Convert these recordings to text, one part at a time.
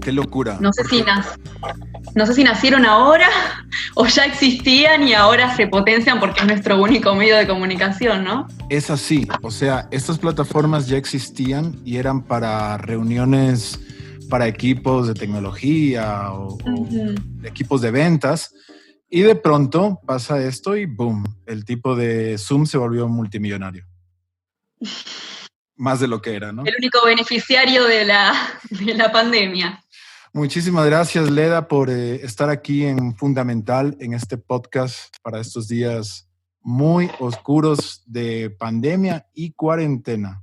Qué locura. No sé si nacieron ahora o ya existían y ahora se potencian porque es nuestro único medio de comunicación, ¿no? Es así, o sea, estas plataformas ya existían y eran para reuniones para equipos de tecnología o equipos de ventas, y de pronto pasa esto y boom, el tipo de Zoom se volvió multimillonario. Más de lo que era, ¿no? El único beneficiario de la pandemia. Muchísimas gracias, Leda, por estar aquí en Fundamental, en este podcast para estos días muy oscuros de pandemia y cuarentena.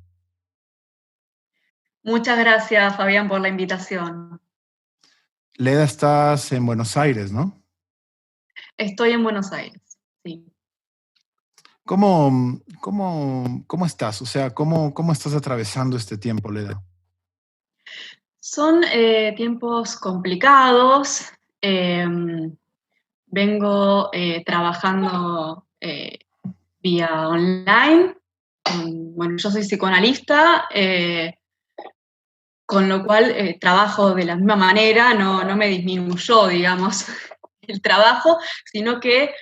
Muchas gracias, Fabián, por la invitación. Leda, estás en Buenos Aires, ¿no? Estoy en Buenos Aires, sí. ¿Cómo estás? O sea, ¿cómo estás atravesando este tiempo, Leda? Son tiempos complicados. Vengo trabajando vía online. Bueno, yo soy psicoanalista, con lo cual trabajo de la misma manera, no me disminuyó, digamos, el trabajo, sino que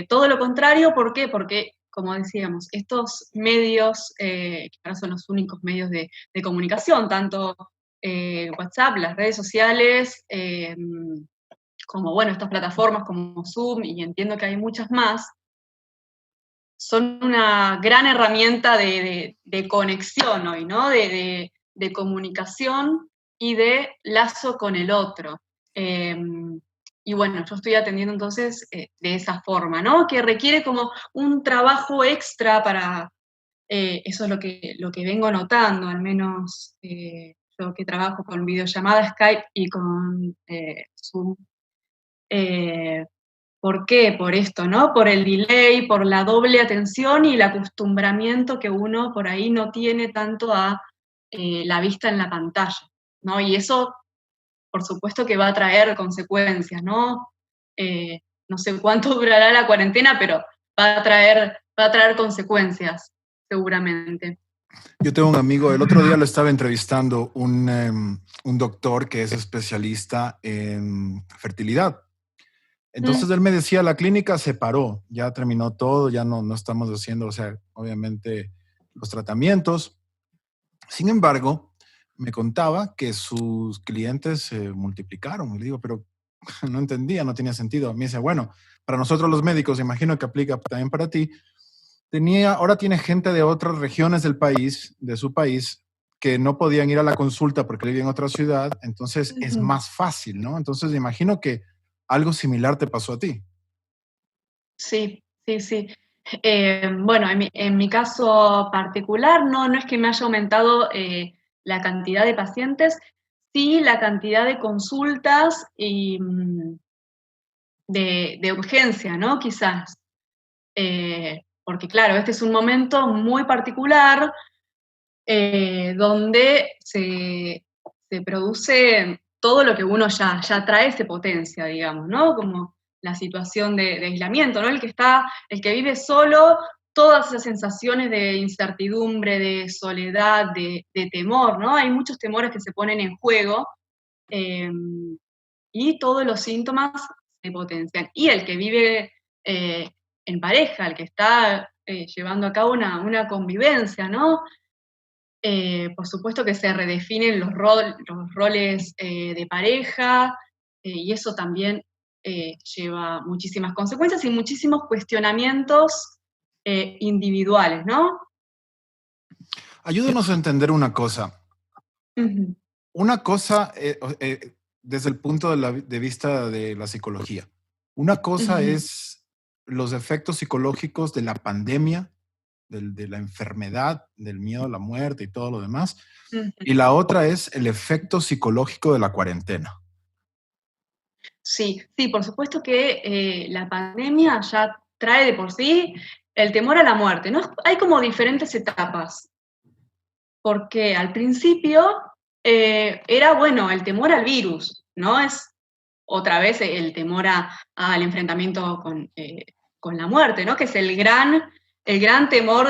todo lo contrario. ¿Por qué? Porque, como decíamos, estos medios, que ahora son los únicos medios de comunicación, tanto WhatsApp, las redes sociales, como, bueno, estas plataformas como Zoom, y entiendo que hay muchas más, son una gran herramienta de conexión hoy, ¿no? De comunicación y de lazo con el otro. Y bueno, yo estoy atendiendo entonces de esa forma, ¿no? Que requiere como un trabajo extra para, eso es lo que vengo notando, al menos yo que trabajo con videollamada Skype y con Zoom. ¿Por qué? Por esto, ¿no? Por el delay, por la doble atención y el acostumbramiento que uno por ahí no tiene tanto a la vista en la pantalla, ¿no? Y eso, por supuesto que va a traer consecuencias, ¿no? No sé cuánto durará la cuarentena, pero va a traer consecuencias, seguramente. Yo tengo un amigo, el otro día lo estaba entrevistando, un doctor que es especialista en fertilidad. Entonces él me decía, la clínica se paró, ya terminó todo, ya no estamos haciendo, o sea, obviamente los tratamientos. Sin embargo, me contaba que sus clientes se multiplicaron. Y le digo, pero no entendía, no tenía sentido. Me dice, bueno, para nosotros los médicos, imagino que aplica también para ti, ahora tiene gente de otras regiones del país, de su país, que no podían ir a la consulta porque viven en otra ciudad, entonces es más fácil, ¿no? Entonces imagino que algo similar te pasó a ti. Sí, sí, sí. Bueno, en mi caso particular, no es que me haya aumentado la cantidad de pacientes, sí la cantidad de consultas y de urgencia, ¿no? Quizás. Porque claro, este es un momento muy particular donde se produce todo lo que uno ya trae, se potencia, digamos, ¿no? Como la situación de aislamiento, ¿no? El que vive solo, todas esas sensaciones de incertidumbre, de soledad, de temor, ¿no? Hay muchos temores que se ponen en juego eh, y todos los síntomas se potencian. Y el que vive en pareja, el que está llevando a cabo una convivencia, ¿no? Por supuesto que se redefinen los roles de pareja, y eso también lleva muchísimas consecuencias y muchísimos cuestionamientos individuales, ¿no? Ayúdanos a entender una cosa. Uh-huh. Una cosa, desde el punto de vista de la psicología, una cosa Uh-huh. es los efectos psicológicos de la pandemia, de la enfermedad, del miedo a la muerte y todo lo demás, Uh-huh. y la otra es el efecto psicológico de la cuarentena. Sí, sí, por supuesto que la pandemia ya trae de por sí el temor a la muerte, ¿no? Hay como diferentes etapas, porque al principio era, bueno, el temor al virus, ¿no? Es otra vez el temor al enfrentamiento con la muerte, ¿no? Que es el gran temor.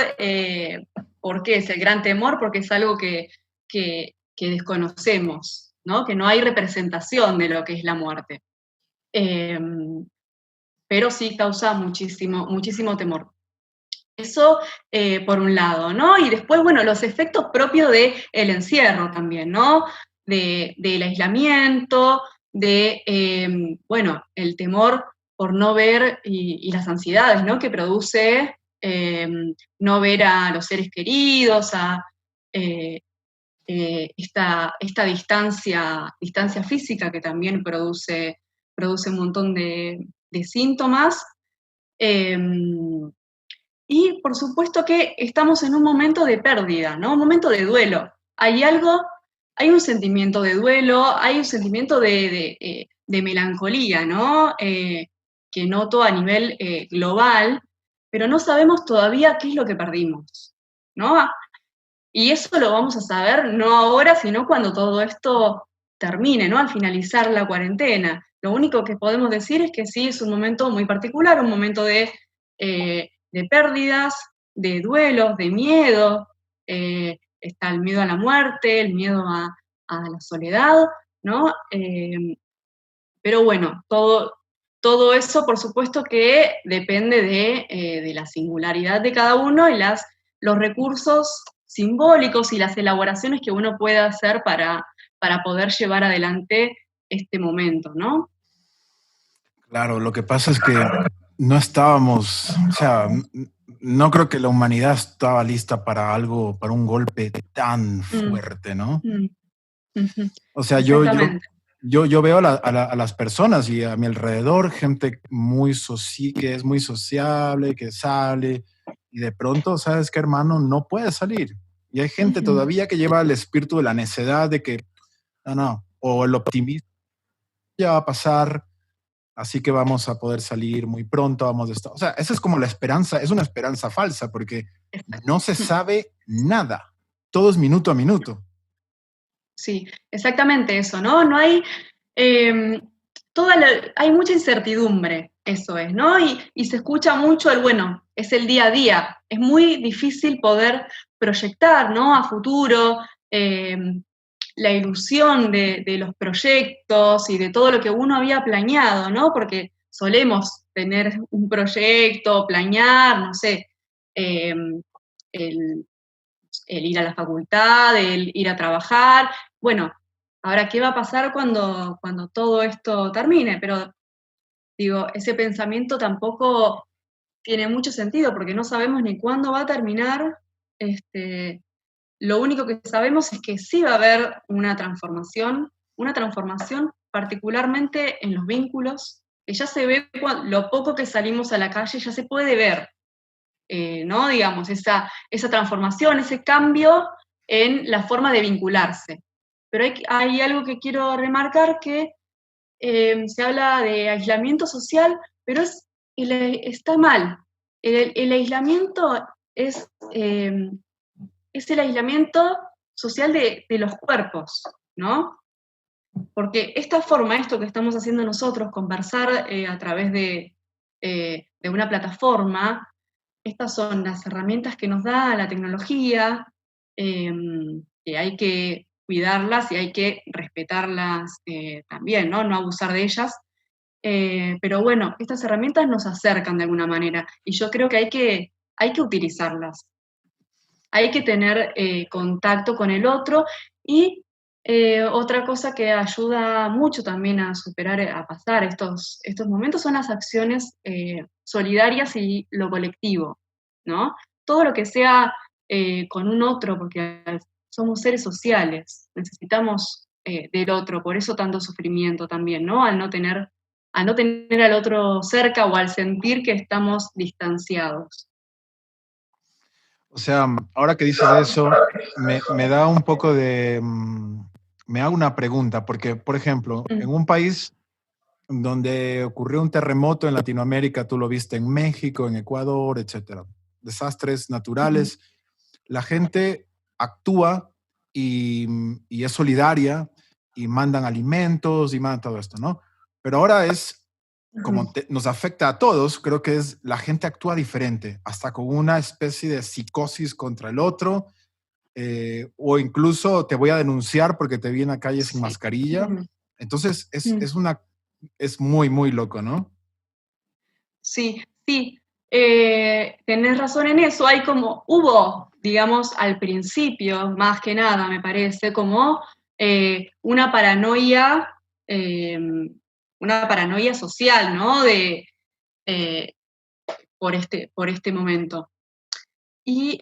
¿Por qué es el gran temor? Porque es algo que desconocemos. ¿no? Que no hay representación de lo que es la muerte. Pero sí causa muchísimo, muchísimo temor. Eso por un lado, ¿no? Y después, bueno, los efectos propios del encierro también, ¿no? Del aislamiento, bueno, el temor por no ver y las ansiedades, ¿no? Que produce no ver a los seres queridos, a esta distancia física que también produce un montón de síntomas. Y por supuesto que estamos en un momento de pérdida, ¿no? Un momento de duelo. Hay un sentimiento de duelo, hay un sentimiento de melancolía, ¿no? Que noto a nivel global, pero no sabemos todavía qué es lo que perdimos, ¿no? Y eso lo vamos a saber no ahora, sino cuando todo esto termine, ¿no? Al finalizar la cuarentena. Lo único que podemos decir es que sí, es un momento muy particular, un momento de pérdidas, de duelos, de miedo. Está el miedo a la muerte, el miedo a la soledad, ¿no? Pero bueno, todo eso, por supuesto, que depende de la singularidad de cada uno y los recursos simbólicos y las elaboraciones que uno pueda hacer para poder llevar adelante este momento, ¿no? Claro, lo que pasa es que no estábamos, o sea, no creo que la humanidad estaba lista para algo, para un golpe tan Mm, fuerte, ¿no? mm, ujú. O sea, Exactamente. yo veo a las personas y a mi alrededor gente que es muy sociable, que sale, y de pronto, ¿sabes qué, hermano? No puede salir. Y hay gente Ujú. todavía que lleva el espíritu de la necedad de que, no, o el optimismo ya va a pasar, así que vamos a poder salir muy pronto, vamos a estar. O sea, esa es como la esperanza, es una esperanza falsa porque Exacto. no se sabe nada. Todo es minuto a minuto. Sí, exactamente eso, ¿no? No hay, eh, hay mucha incertidumbre, eso es, ¿no? Y se escucha mucho bueno, es el día a día, es muy difícil poder proyectar, ¿no? A futuro, eh, la ilusión de los proyectos y de todo lo que uno había planeado, ¿no? Porque solemos tener un proyecto, planear, no sé, eh, el, el ir a la facultad, el ir a trabajar. Bueno, ahora, ¿qué va a pasar cuando todo esto termine? Pero digo, ese pensamiento tampoco tiene mucho sentido porque no sabemos ni cuándo va a terminar. Lo único que sabemos es que sí va a haber una transformación particularmente en los vínculos, que ya se ve lo poco que salimos a la calle, ya se puede ver. ¿No? Digamos, esa transformación, ese cambio en la forma de vincularse. Pero hay algo que quiero remarcar que se habla de aislamiento social, pero está mal. El aislamiento es el aislamiento social de los cuerpos, ¿no? Porque esta forma, esto que estamos haciendo nosotros, conversar a través de una plataforma, estas son las herramientas que nos da la tecnología, que hay que cuidarlas y hay que respetarlas también, ¿no? No abusar de ellas. Pero bueno, estas herramientas nos acercan de alguna manera y yo creo que hay que utilizarlas. Hay que tener contacto con el otro y otra cosa que ayuda mucho también a superar, a pasar estos momentos son las acciones solidarias y lo colectivo, ¿no? Todo lo que sea con un otro, porque somos seres sociales, necesitamos del otro, por eso tanto sufrimiento también, ¿no? Al no tener al otro cerca o al sentir que estamos distanciados. O sea, ahora que dices eso, me da un poco de... me hago una pregunta, porque, por ejemplo, en Mm, un país donde ocurrió un terremoto en Latinoamérica, tú lo viste en México, en Ecuador, etcétera, desastres mm, naturales, la gente actúa y es solidaria y mandan alimentos y mandan todo esto, ¿no? Pero ahora es ujú. como nos afecta a todos, creo que es la gente actúa diferente, hasta con una especie de psicosis contra el otro o incluso te voy a denunciar porque te vi en la calle sin Sí. mascarilla. Entonces Mm. es muy, muy loco, ¿no? Sí, sí, tenés razón en eso. Hubo, digamos, al principio, más que nada, me parece, como una eh, paranoia social, ¿no? Eh, por este momento. Y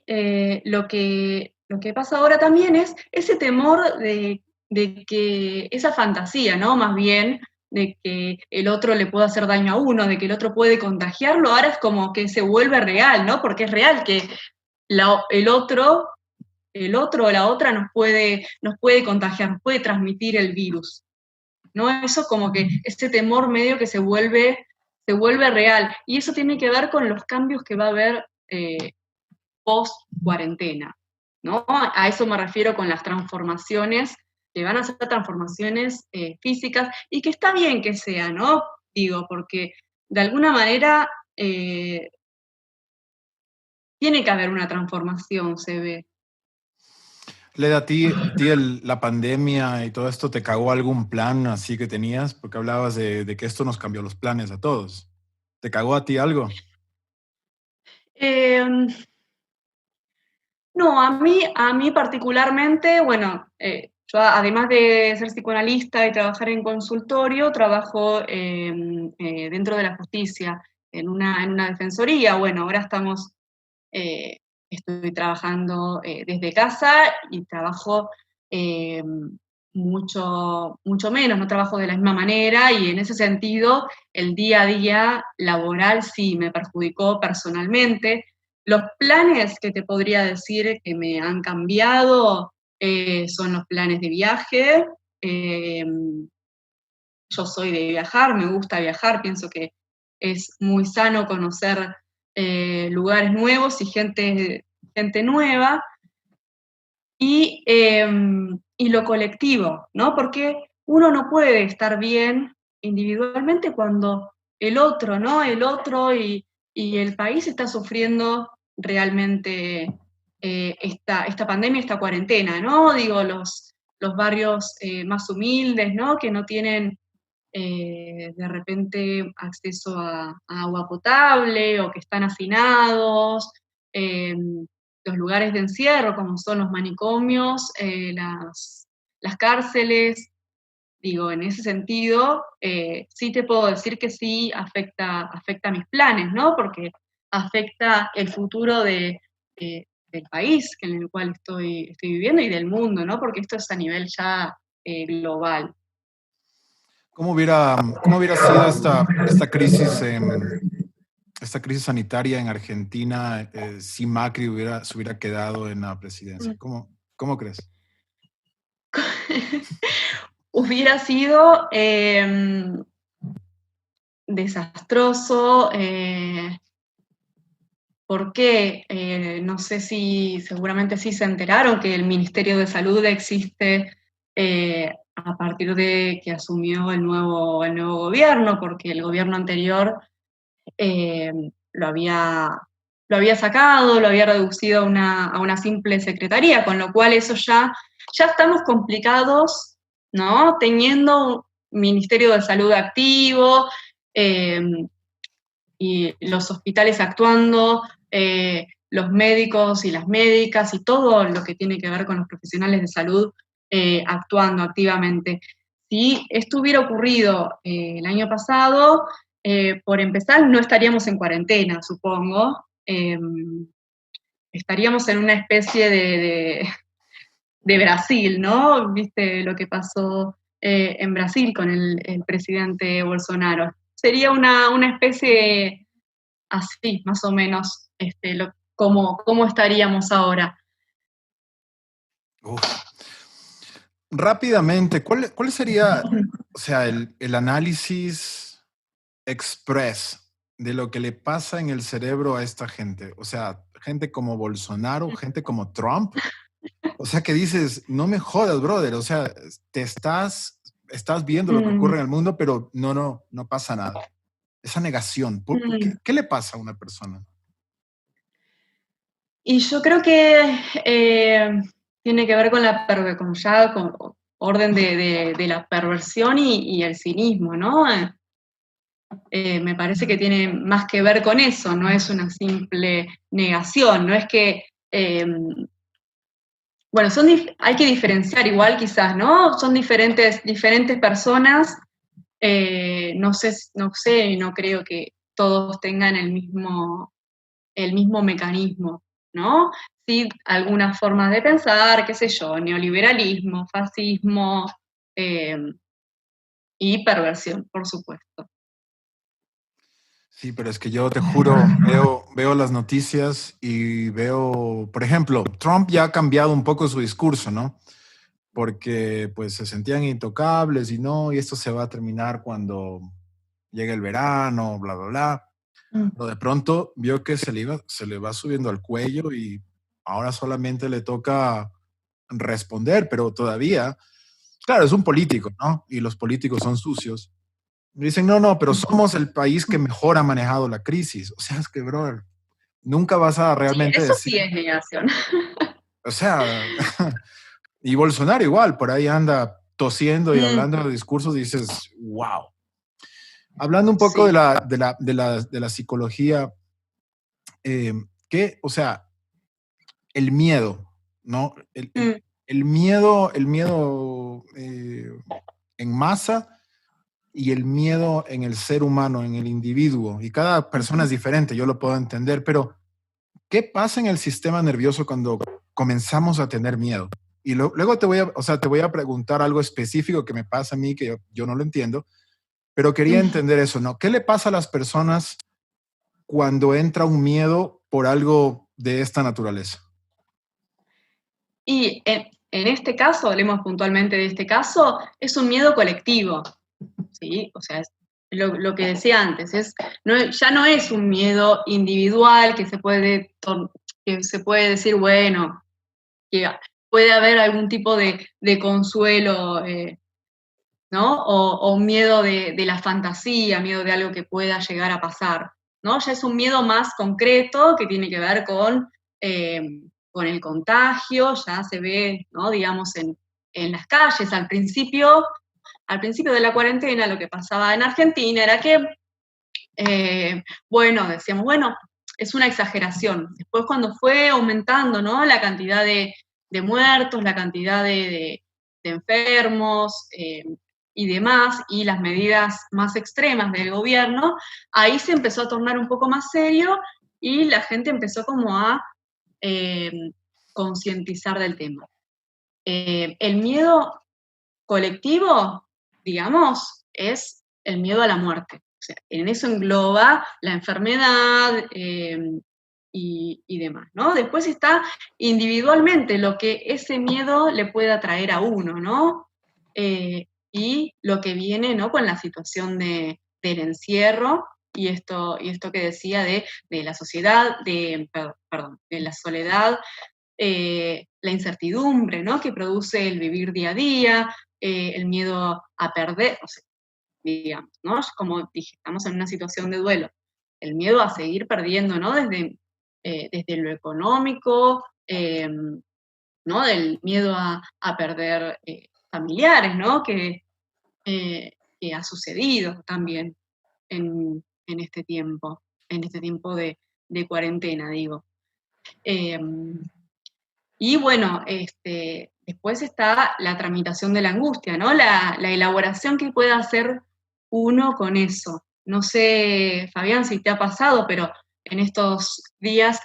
lo que pasa ahora también es ese temor de que, esa fantasía, ¿no? Más bien, de que el otro le pueda hacer daño a uno, de que el otro puede contagiarlo, ahora es como que se vuelve real, ¿no? Porque es real que el otro o la otra nos puede contagiar, nos puede transmitir el virus, ¿no? Eso como que ese temor medio que se vuelve real. Y eso tiene que ver con los cambios que va a haber post cuarentena, ¿no? A eso me refiero con las transformaciones, que van a ser transformaciones físicas y que está bien que sea, ¿no? Digo, porque de alguna manera tiene que haber una transformación, se ve. Leda, la pandemia y todo esto, ¿te cagó algún plan así que tenías? Porque hablabas de que esto nos cambió los planes a todos. ¿Te cagó a ti algo? Eh, no, a mí particularmente, bueno, yo además de ser psicoanalista y trabajar en consultorio, trabajo dentro de la justicia, en una defensoría. Bueno, ahora eh, estoy trabajando desde casa y trabajo eh, mucho menos, no trabajo de la misma manera y en ese sentido el día a día laboral sí me perjudicó personalmente. Los planes que te podría decir que me han cambiado son los planes de viaje. Eh, yo soy de viajar, me gusta viajar, pienso que es muy sano conocer lugares nuevos y gente nueva, y lo colectivo, ¿no? Porque uno no puede estar bien individualmente cuando el otro, ¿no? El otro y el país está sufriendo realmente esta pandemia, esta cuarentena, ¿no? Digo, los barrios más humildes, ¿no? Que no tienen de repente acceso a agua potable o que están hacinados, eh, los lugares de encierro como son los manicomios, las cárceles. Digo, en ese sentido, sí te puedo decir que sí afecta mis planes, ¿no? Porque afecta el futuro del país en el cual estoy viviendo y del mundo, ¿no? Porque esto es a nivel ya global. Cómo hubiera sido esta crisis sanitaria en Argentina si Macri se hubiera quedado en la presidencia? ¿Cómo crees? Hubiera sido desastroso. Porque no sé si seguramente sí se enteraron que el Ministerio de Salud existe a partir de que asumió el nuevo gobierno, porque el gobierno anterior eh, lo había, lo había sacado, lo había reducido a una simple secretaría, con lo cual ya estamos complicados, ¿no? Teniendo un Ministerio de Salud activo, eh, y los hospitales actuando, los médicos y las médicas y todo lo que tiene que ver con los profesionales de salud actuando activamente. Si esto hubiera ocurrido el año pasado, por empezar, no estaríamos en cuarentena, supongo. Estaríamos en una especie de Brasil, ¿no? Viste lo que pasó en Brasil con el presidente Bolsonaro. Sería una especie así, más o menos, cómo estaríamos ahora. Uf. Rápidamente, ¿cuál sería, o sea, el análisis express de lo que le pasa en el cerebro a esta gente? O sea, gente como Bolsonaro, gente como Trump. O sea, que dices, no me jodas, brother. O sea, estás viendo lo que ocurre en el mundo, pero no pasa nada. Esa negación. ¿Qué le pasa a una persona? Y yo creo que tiene que ver con con orden de la perversión y el cinismo, ¿no? Me parece que tiene más que ver con eso, no es una simple negación, no es que, bueno, hay que diferenciar igual quizás, ¿no? Son diferentes personas, no sé y no creo que todos tengan el mismo mecanismo, ¿no? Sí, algunas formas de pensar, qué sé yo, neoliberalismo, fascismo eh, y perversión, por supuesto. Sí, pero es que yo te juro, veo las noticias y veo, por ejemplo, Trump ya ha cambiado un poco su discurso, ¿no? Porque pues se sentían intocables y no, y esto se va a terminar cuando llegue el verano, bla, bla, bla. Pero de pronto vio que se le va subiendo al cuello y ahora solamente le toca responder, pero todavía, claro, es un político, ¿no? Y los políticos son sucios. Me dicen, no, no, pero somos el país que mejor ha manejado la crisis. O sea, es que, brother, nunca vas a Sí, realmente eso decir, sí es negación. o sea, y Bolsonaro igual, por ahí anda tosiendo y Mm, hablando de discursos, dices, wow. Hablando un poco sí. de la psicología, eh, o sea, el miedo, ¿no? Mm, El miedo en masa y el miedo en el ser humano, en el individuo. Y cada persona es diferente, yo lo puedo entender, pero ¿qué pasa en el sistema nervioso cuando comenzamos a tener miedo? Y luego o sea, te voy a preguntar algo específico que me pasa a mí, que yo no lo entiendo, pero quería mm. entender eso, ¿no? ¿Qué le pasa a las personas cuando entra un miedo por algo de esta naturaleza? Y en este caso, hablemos puntualmente de este caso, es un miedo colectivo, ¿sí? O sea, es lo que decía antes, ya no es un miedo individual que se puede decir, bueno, que puede haber algún tipo de consuelo, ¿no? O un miedo de la fantasía, miedo de algo que pueda llegar a pasar, ¿no? Ya es un miedo más concreto que tiene que ver eh, con el contagio, ya se ve, ¿no? Digamos, en las calles. Al principio de la cuarentena, lo que pasaba en Argentina era que, bueno, decíamos, bueno, es una exageración. Después cuando fue aumentando, ¿no? La cantidad de muertos, la cantidad de enfermos y demás, y las medidas más extremas del gobierno, ahí se empezó a tornar un poco más serio y la gente empezó como a eh, concientizar del tema. El miedo colectivo, digamos, es el miedo a la muerte. O sea, en eso engloba la enfermedad y demás, ¿no? Después está individualmente lo que ese miedo le pueda traer a uno, ¿no? Y lo que viene, ¿no? Con la situación del encierro y esto que decía de la sociedad, perdón, de la soledad, la incertidumbre, ¿no? Que produce el vivir día a día, el miedo a perder, o sea, digamos, ¿no? Como dije, estamos en una situación de duelo. El miedo a seguir perdiendo, ¿no? Desde lo económico, ¿no? Del miedo a perder familiares, ¿no? Que ha sucedido también en este tiempo de cuarentena, digo. Eh, y bueno, después está la tramitación de la angustia, ¿no? La elaboración que pueda hacer uno con eso. No sé, Fabián, si te ha pasado, pero en estos días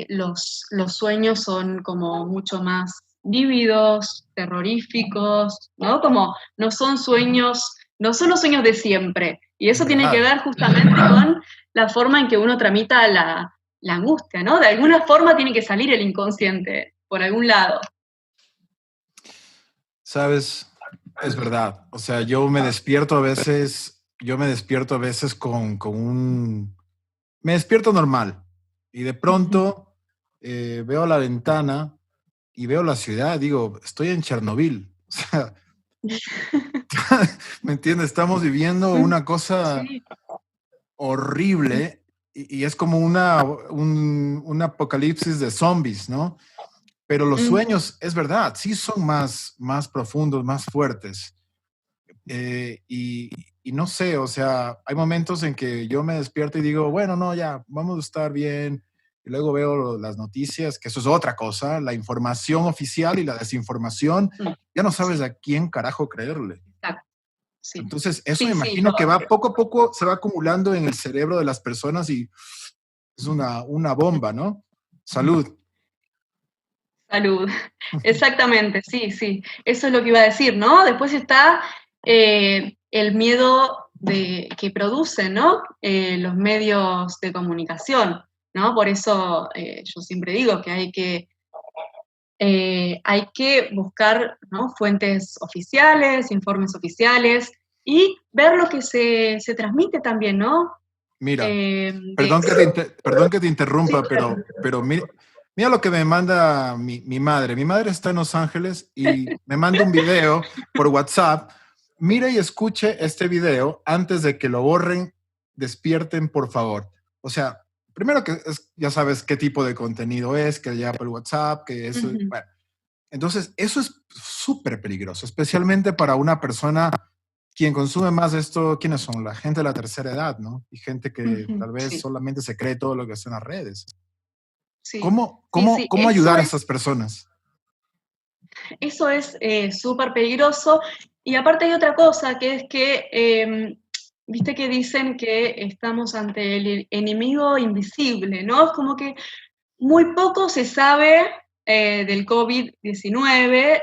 los sueños son como mucho más vívidos, terroríficos, ¿no? Como no son los sueños de siempre. Y Es eso tiene que verdad. ver justamente con la forma en que uno tramita la angustia, ¿no? De alguna forma tiene que salir el inconsciente, por algún lado. Sabes, es verdad. O sea, yo me despierto a veces con me despierto normal y de pronto veo la ventana y veo la ciudad, digo, estoy en Chernobyl. O sea, ¿me entiendes? Estamos viviendo una cosa Sí, horrible y es como un apocalipsis de zombies, ¿no? pero los sueños, es verdad, sí son más profundos, más fuertes. Y no sé, o sea, hay momentos en que yo me despierto y digo, bueno, no, ya, vamos a estar bien. Y luego veo las noticias, que eso es otra cosa, la información oficial y la desinformación, ya no sabes a quién carajo creerle. Exacto. Sí. Entonces, eso me Sí, imagino que va poco a poco, se va acumulando en el cerebro de las personas y es una bomba, ¿no? Salud. Salud. Exactamente, sí, sí. Eso es lo que iba a decir, ¿no? Después está el miedo que producen, ¿no? Los medios de comunicación, ¿no? Por eso yo siempre digo que hay que buscar, ¿no?, fuentes oficiales, informes oficiales y ver lo que se transmite también, ¿no? Mira, De, perdón que te sí, interrumpa, pero mira lo que me manda mi madre. Mi madre está en Los Ángeles y me manda un video por WhatsApp. Mira y escuche este video antes de que lo borren. Despierten, por favor. O sea, primero que ya sabes qué tipo de contenido es, que ya por WhatsApp, que eso. Bueno, entonces, eso es súper peligroso, especialmente para una persona quien consume más esto. ¿Quiénes son? La gente de la tercera edad, ¿no? Y gente que tal vez sí, solamente se cree todo lo que está en las redes. sí, ¿Cómo, sí, cómo, sí, cómo ayudar a esas personas? eso es súper peligroso. Y aparte hay otra cosa, que es que, viste que dicen que estamos ante el enemigo invisible, ¿no? Es como que muy poco se sabe del COVID-19.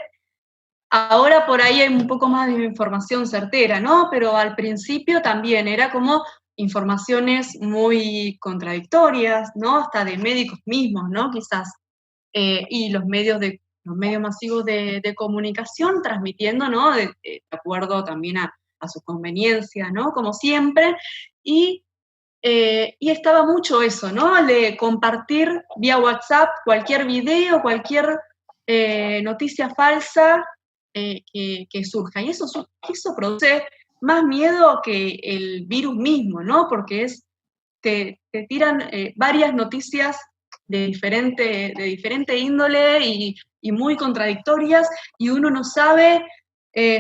Ahora por ahí hay un poco más de información certera, ¿no? Pero al principio también era como informaciones muy contradictorias, ¿no? Hasta de médicos mismos, ¿no? Quizás. Y los medios masivos de comunicación transmitiendo, ¿no? De acuerdo también a su conveniencia, ¿no? Como siempre. Y estaba mucho eso, ¿no? De compartir vía WhatsApp cualquier video, cualquier noticia falsa que surja. Y eso produce más miedo que el virus mismo, ¿no? Porque te tiran varias noticias de diferente índole y muy contradictorias, y uno no sabe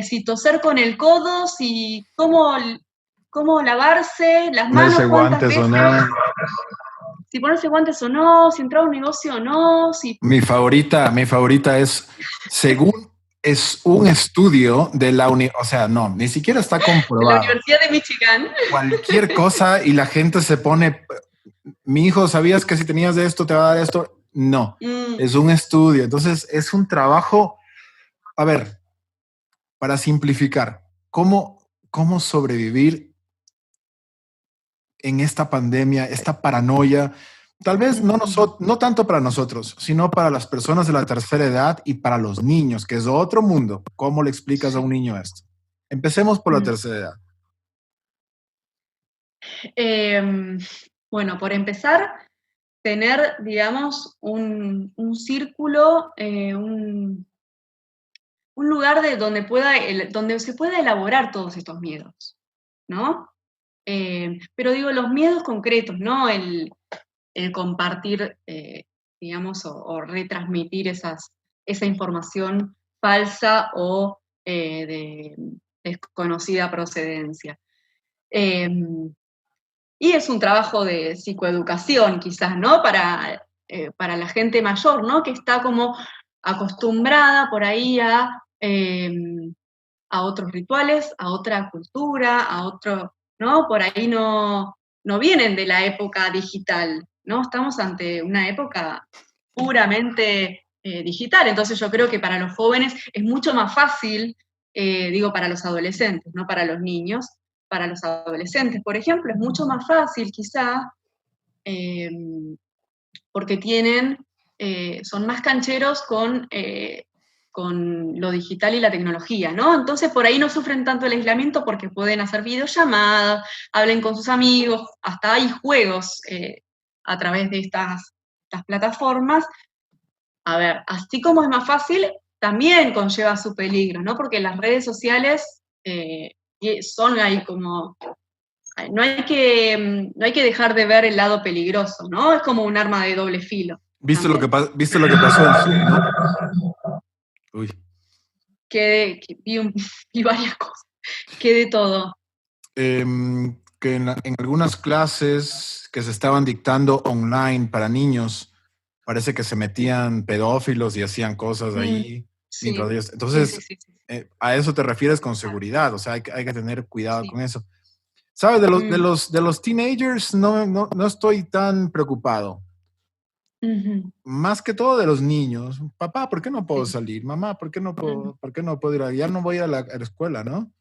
si toser con el codo, si cómo lavarse las manos, Ponerse cuántas guantes o veces, no. si ponerse guantes o no, si entrar a un negocio o no, si... Mi favorita es, según es un estudio de o sea, no, ni siquiera está De la comprobado. Universidad de Michigan. Cualquier cosa y la gente se pone, mi hijo, ¿sabías que si tenías de esto te va a dar esto? No, es un estudio. Entonces, es un trabajo. A ver, para simplificar, ¿cómo sobrevivir en esta pandemia, esta paranoia? Tal vez no tanto para nosotros, sino para las personas de la tercera edad y para los niños, que es otro mundo. ¿Cómo le explicas a un niño esto? Empecemos por la tercera edad. Bueno, por empezar, tener, digamos, un círculo, un lugar donde se pueda elaborar todos estos miedos, ¿no? Pero digo, los miedos concretos, ¿no? El compartir, digamos, o retransmitir esa información falsa o de desconocida procedencia. Y es un trabajo de psicoeducación, quizás, ¿no? Para la gente mayor, ¿no? Que está como acostumbrada por ahí a otros rituales, a otra cultura, a otro, ¿no? Por ahí no vienen de la época digital, ¿no? Estamos ante una época puramente digital. Entonces yo creo que para los jóvenes es mucho más fácil, digo, para los adolescentes, no para los niños, para los adolescentes, por ejemplo, es mucho más fácil quizá eh, porque son más cancheros con lo digital y la tecnología, ¿no? Entonces por ahí no sufren tanto el aislamiento porque pueden hacer videollamadas, hablen con sus amigos, hasta hay juegos a través de estas plataformas. A ver, así como es más fácil, también conlleva su peligro, ¿no? Porque las redes sociales son ahí como no hay que dejar de ver el lado peligroso, ¿no? Es como un arma de doble filo. también. ¿Viste lo que pasó en Zoom, no? Uy. Vi varias cosas, que de todo. Que en algunas clases que se estaban dictando online para niños, parece que se metían pedófilos y hacían cosas Mm, ahí mientras sí, ellos. sí, sí, Entonces, sí, sí. a eso te refieres con Claro. seguridad, o sea, hay que tener cuidado Sí. con eso. ¿Sabes? Mm, De los teenagers no estoy tan preocupado. ujú, Más que todo de los niños. Papá, ¿por qué no puedo sí. salir? Mamá, Mm, por qué no puedo ir? Ya no voy a la escuela, ¿no?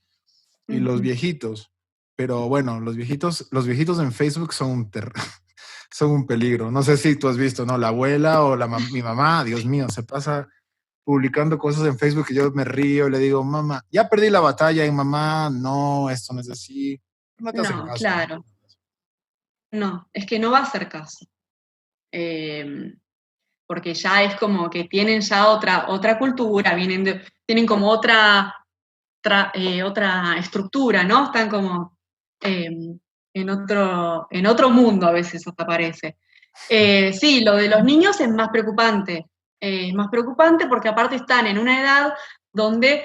Y los ujú. viejitos. Pero bueno, los viejitos en Facebook son son un peligro. No sé si tú has visto, ¿no? La abuela o mi mamá, Dios mío, se pasa publicando cosas en Facebook que yo me río y le digo, mamá, ya perdí la batalla y mamá, no, esto no es así. No te hacen No, caso, ¿no? claro. No, es que no va a hacer caso. Eh, Porque ya es como que tienen ya otra cultura, tienen como otra estructura, ¿no? Están como eh, en otro mundo a veces hasta parece. Sí, lo de los niños es más preocupante porque aparte están en una edad donde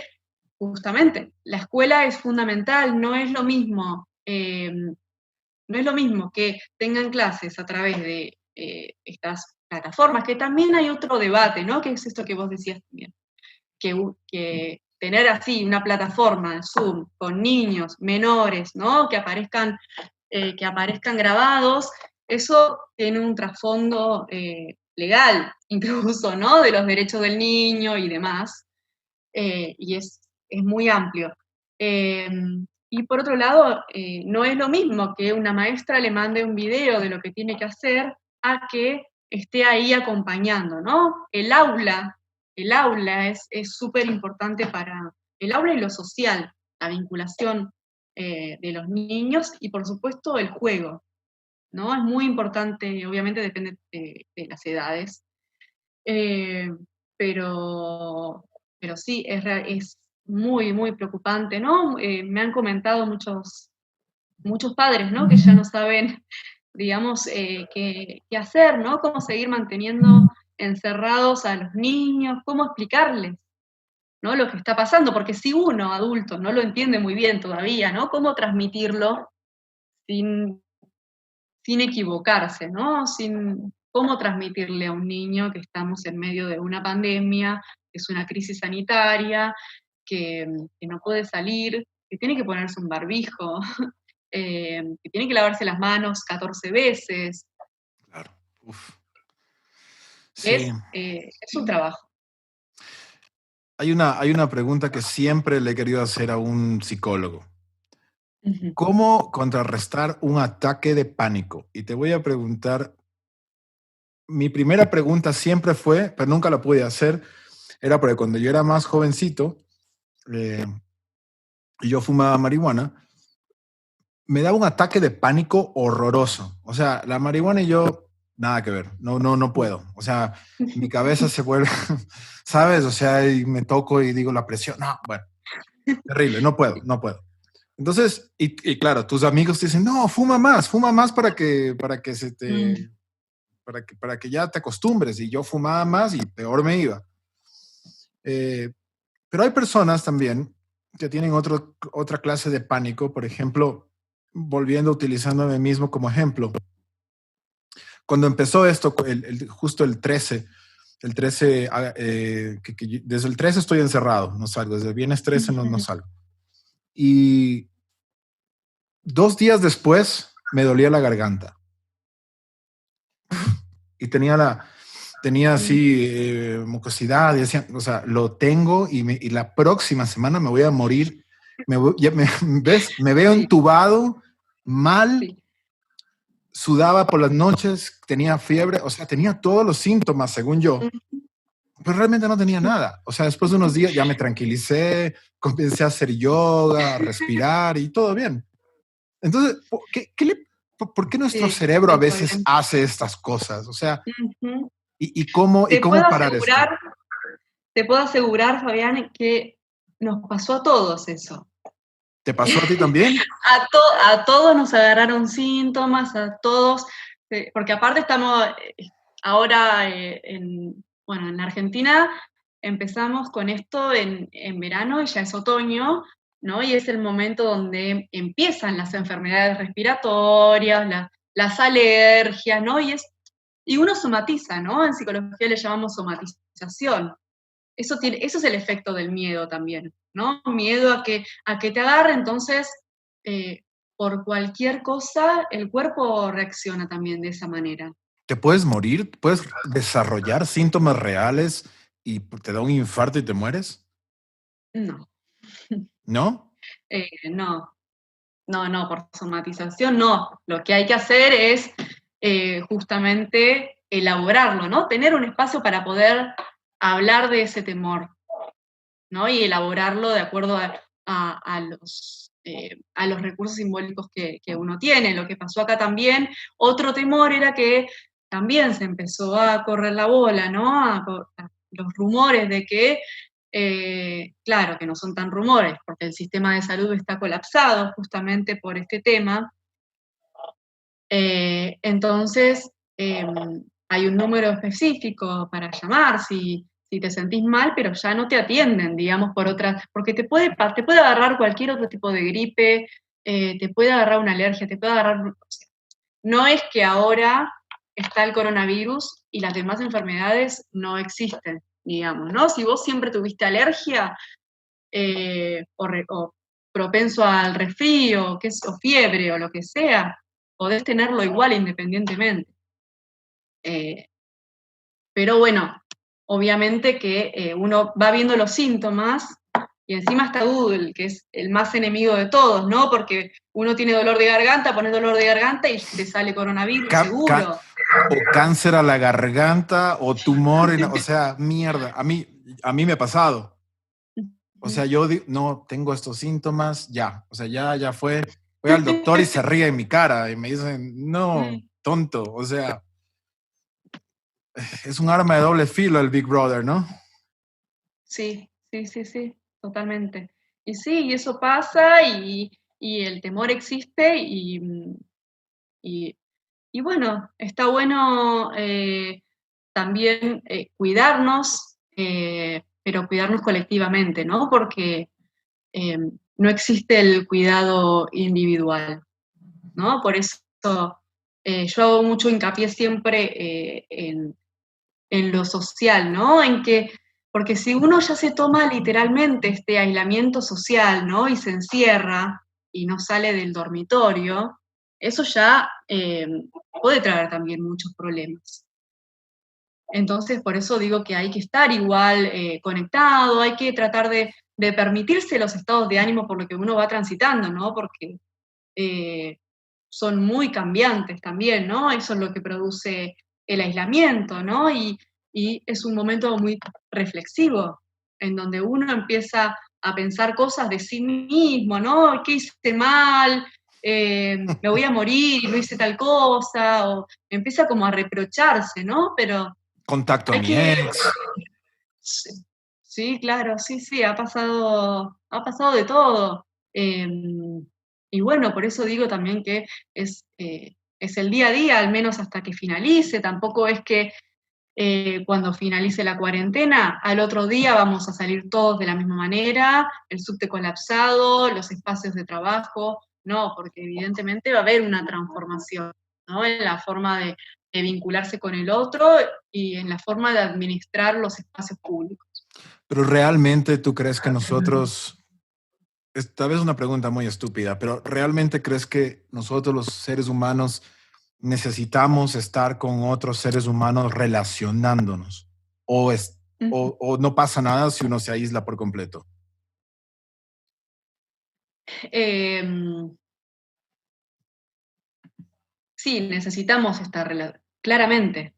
justamente la escuela es fundamental, no es lo mismo que tengan clases a través de estas plataformas, que también hay otro debate, ¿no? Que es esto que vos decías también, que tener así una plataforma de Zoom con niños menores, ¿no? Que aparezcan grabados, eso tiene un trasfondo legal, incluso, ¿no? De los derechos del niño y demás, y es muy amplio. Eh, y por otro lado, no es lo mismo que una maestra le mande un video de lo que tiene que hacer a que esté ahí acompañando, ¿no? El aula es súper importante para el aula y lo social, la vinculación de los niños y por supuesto el juego, ¿no? Es muy importante, obviamente depende de las edades, eh, pero, pero sí, es muy, muy preocupante, ¿no? Me han comentado muchos padres, ¿no? Que ya no saben, digamos, qué hacer, ¿no? Cómo seguir manteniendo encerrados a los niños, cómo explicarles, ¿no? Lo que está pasando, porque si uno, adulto, no lo entiende muy bien todavía, ¿no? Cómo transmitirlo sin sin equivocarse, ¿no? Sin cómo transmitirle a un niño que estamos en medio de una pandemia, que es una crisis sanitaria, que no puede salir, que tiene que ponerse un barbijo, que tiene que lavarse las manos 14 veces. Claro. Uf. Sí. Es un trabajo. Hay una pregunta que siempre le he querido hacer a un psicólogo. Ujú. ¿Cómo contrarrestar un ataque de pánico? Y te voy a preguntar, mi primera pregunta siempre fue, pero nunca la pude hacer, era porque cuando yo era más jovencito eh, y yo fumaba marihuana, me daba un ataque de pánico horroroso. O sea, la marihuana y yo, nada que ver, no puedo. O sea, mi cabeza se vuelve, ¿sabes? O sea, y me toco y digo la presión, no, bueno, terrible, no puedo. Entonces, y claro, tus amigos te dicen, no, fuma más para que se Mm, te, para que ya te acostumbres. Y yo fumaba más y peor me iba. Eh, pero hay personas también que tienen otra clase de pánico, por ejemplo, volviendo utilizando a mí mismo como ejemplo. Cuando empezó esto, justo el 13 desde el 13 estoy encerrado, no salgo, desde el viernes 13 no ujú, salgo. Y 2 días después me dolía la garganta y tenía mm, así mucosidad y decía, o sea, lo tengo y la próxima semana me voy a morir. ¿Ves? Me veo sí, entubado, mal, sí. sudaba por las noches, tenía fiebre, o sea, tenía todos los síntomas, según yo, pero realmente no tenía nada. O sea, después de unos días ya me tranquilicé, comencé a hacer yoga, a respirar y todo bien. Entonces, ¿por qué nuestro Sí, cerebro a está veces bien. hace estas cosas? O sea, Ujú. y Te puedo cómo parar esto? asegurar, te puedo asegurar, Fabián, que nos pasó a todos eso. ¿Te pasó a ti también? A todos nos agarraron síntomas, a todos, porque aparte ahora, bueno, en la Argentina empezamos con esto en verano y ya es otoño, ¿no? Y es el momento donde empiezan las enfermedades respiratorias, las alergias, ¿no? Y uno somatiza, ¿no? En psicología le llamamos somatización. Eso es el efecto del miedo también, ¿no? Miedo a que te agarre, entonces, por cualquier cosa, el cuerpo reacciona también de esa manera. ¿Te puedes morir? ¿Puedes desarrollar síntomas reales y te da un infarto y te mueres? No, ¿No? no, no, por somatización no. Lo que hay que hacer es justamente elaborarlo, ¿no? Tener un espacio para poder hablar de ese temor, ¿no? Y elaborarlo de acuerdo a los recursos simbólicos que uno tiene. Lo que pasó acá también, otro temor era que también se empezó a correr la bola, ¿no? A los rumores de que, claro, que no son tan rumores, porque el sistema de salud está colapsado justamente por este tema. Entonces, hay un número específico para llamar si te sentís mal, pero ya no te atienden, digamos, por otras, porque te puede agarrar cualquier otro tipo de gripe, te puede agarrar una alergia, te puede agarrar, o sea, no es que ahora está el coronavirus y las demás enfermedades no existen, digamos, ¿no? Si vos siempre tuviste alergia o propenso al resfrío, o fiebre o lo que sea, podés tenerlo igual independientemente. Pero bueno, obviamente que uno va viendo los síntomas y encima está Google, que es el más enemigo de todos, ¿no? Porque uno tiene dolor de garganta, pones dolor de garganta y te sale coronavirus, seguro. O cáncer a la garganta o tumor, o sea, mierda. A mí me ha pasado. O sea, yo no tengo estos síntomas, ya. O sea, ya fue. Voy al doctor y se ríe en mi cara y me dicen, no, tonto. O sea, es un arma de doble filo el Big Brother, ¿no? Sí, sí, totalmente. Y sí, y eso pasa y el temor existe y bueno, está bueno también cuidarnos, pero cuidarnos colectivamente, ¿no? Porque no existe el cuidado individual, ¿no? Por eso yo hago mucho hincapié siempre en lo social, ¿no? Porque si uno ya se toma literalmente este aislamiento social, ¿no? Y se encierra y no sale del dormitorio, eso ya puede traer también muchos problemas. Entonces, por eso digo que hay que estar igual conectado, hay que tratar de permitirse los estados de ánimo por lo que uno va transitando, ¿no? Porque son muy cambiantes también, ¿no? Eso es lo que produce el aislamiento, ¿no? Y es un momento muy reflexivo, en donde uno empieza a pensar cosas de sí mismo, ¿no? ¿Qué hice mal? Me voy a morir, no hice tal cosa, o empieza como a reprocharse, ¿no? Pero Contacto a hay mi que... ex. Sí, sí, claro, sí, ha pasado de todo. Y bueno, por eso digo también que es el día a día, al menos hasta que finalice. Tampoco es que cuando finalice la cuarentena, al otro día vamos a salir todos de la misma manera, el subte colapsado, los espacios de trabajo. No, porque evidentemente va a haber una transformación, ¿no? En la forma de vincularse con el otro y en la forma de administrar los espacios públicos. Pero realmente tú crees que nosotros, tal vez una pregunta muy estúpida, pero ¿realmente crees que nosotros los seres humanos necesitamos estar con otros seres humanos relacionándonos? ¿O, o no pasa nada si uno se aísla por completo? Eh, sí, necesitamos estar claramente,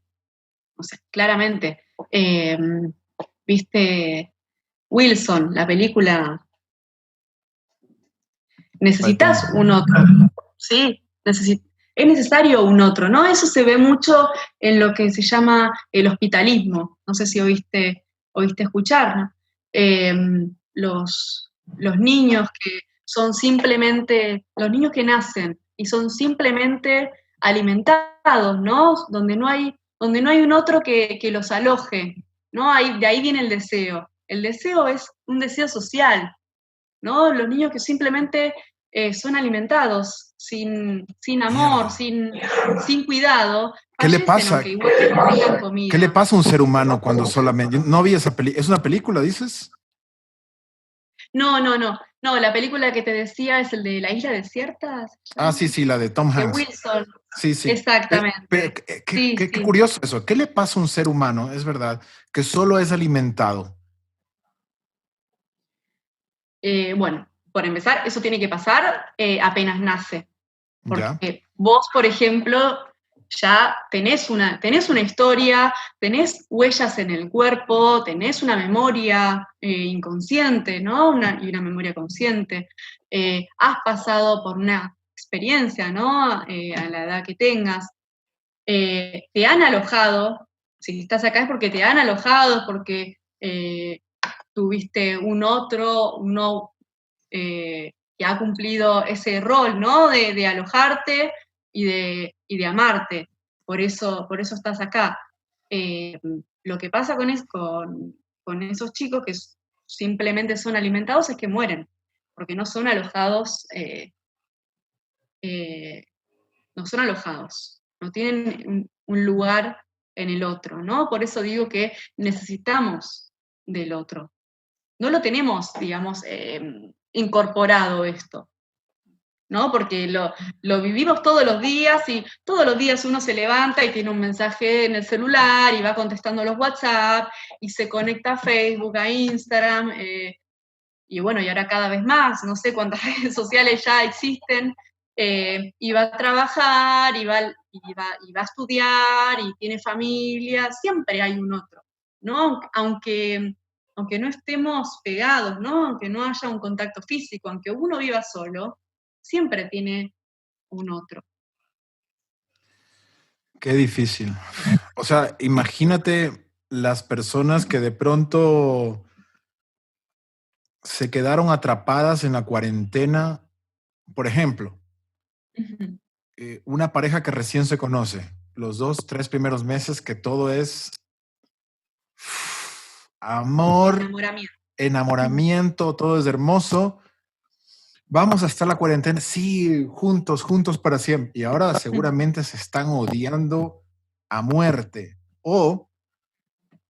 o sea, claramente. Eh, ¿Viste Wilson, la película? Necesitas un otro, ¿sí? Es necesario un otro, ¿no? Eso se ve mucho en lo que se llama el hospitalismo. No sé si oíste escuchar, ¿no? Los niños que son simplemente, los niños que nacen y son simplemente alimentados, ¿no? donde no hay un otro que los aloje, ¿no? De ahí viene el deseo. El deseo es un deseo social, ¿no? Los niños que simplemente son alimentados sin amor, Mierda. sin cuidado, ¿Qué le fallecen pasa? aunque igual tengan ¿Qué le comida. pasa a un ser humano cuando solamente... No vi esa película. ¿Es una película, dices? No, no, no. No, la película que te decía es el de La Isla Desierta, ¿se Ah, llama? sí, sí, la de Tom De Hanks. Wilson. Sí, sí. Exactamente. Sí, Qué sí. curioso eso. ¿Qué le pasa a un ser humano, es verdad, que solo es alimentado? Bueno, por empezar, eso tiene que pasar apenas nace. ¿Ya? Porque vos, por ejemplo, ya tenés una historia, tenés huellas en el cuerpo, tenés una memoria inconsciente, ¿no? Y una memoria consciente. Has pasado por una experiencia, ¿no? A la edad que tengas. Te han alojado, si estás acá es porque te han alojado, porque tuviste uno que ha cumplido ese rol, ¿no? De alojarte y de amarte. Por eso estás acá. Eh, lo que pasa con esos chicos que simplemente son alimentados es que mueren, porque no son alojados, eh, no son alojados, no tienen un lugar en el otro, ¿no? Por eso digo que necesitamos del otro. No lo tenemos, digamos, incorporado esto, ¿no? Porque lo vivimos todos los días y todos los días uno se levanta y tiene un mensaje en el celular y va contestando los WhatsApp y se conecta a Facebook, a Instagram, y bueno, y ahora cada vez más, no sé cuántas redes sociales ya existen, y va a trabajar, y va a estudiar, y tiene familia, siempre hay un otro, ¿no? Aunque no estemos pegados, ¿no? Aunque no haya un contacto físico, aunque uno viva solo, siempre tiene un otro. Qué difícil. O sea, imagínate las personas que de pronto se quedaron atrapadas en la cuarentena. Por ejemplo, Ujú. una pareja que recién se conoce, los 2, 3 primeros meses que todo es amor, Enamoramiento. enamoramiento, todo es hermoso. Vamos a estar la cuarentena, sí, juntos, juntos para siempre. Y ahora seguramente se están odiando a muerte. O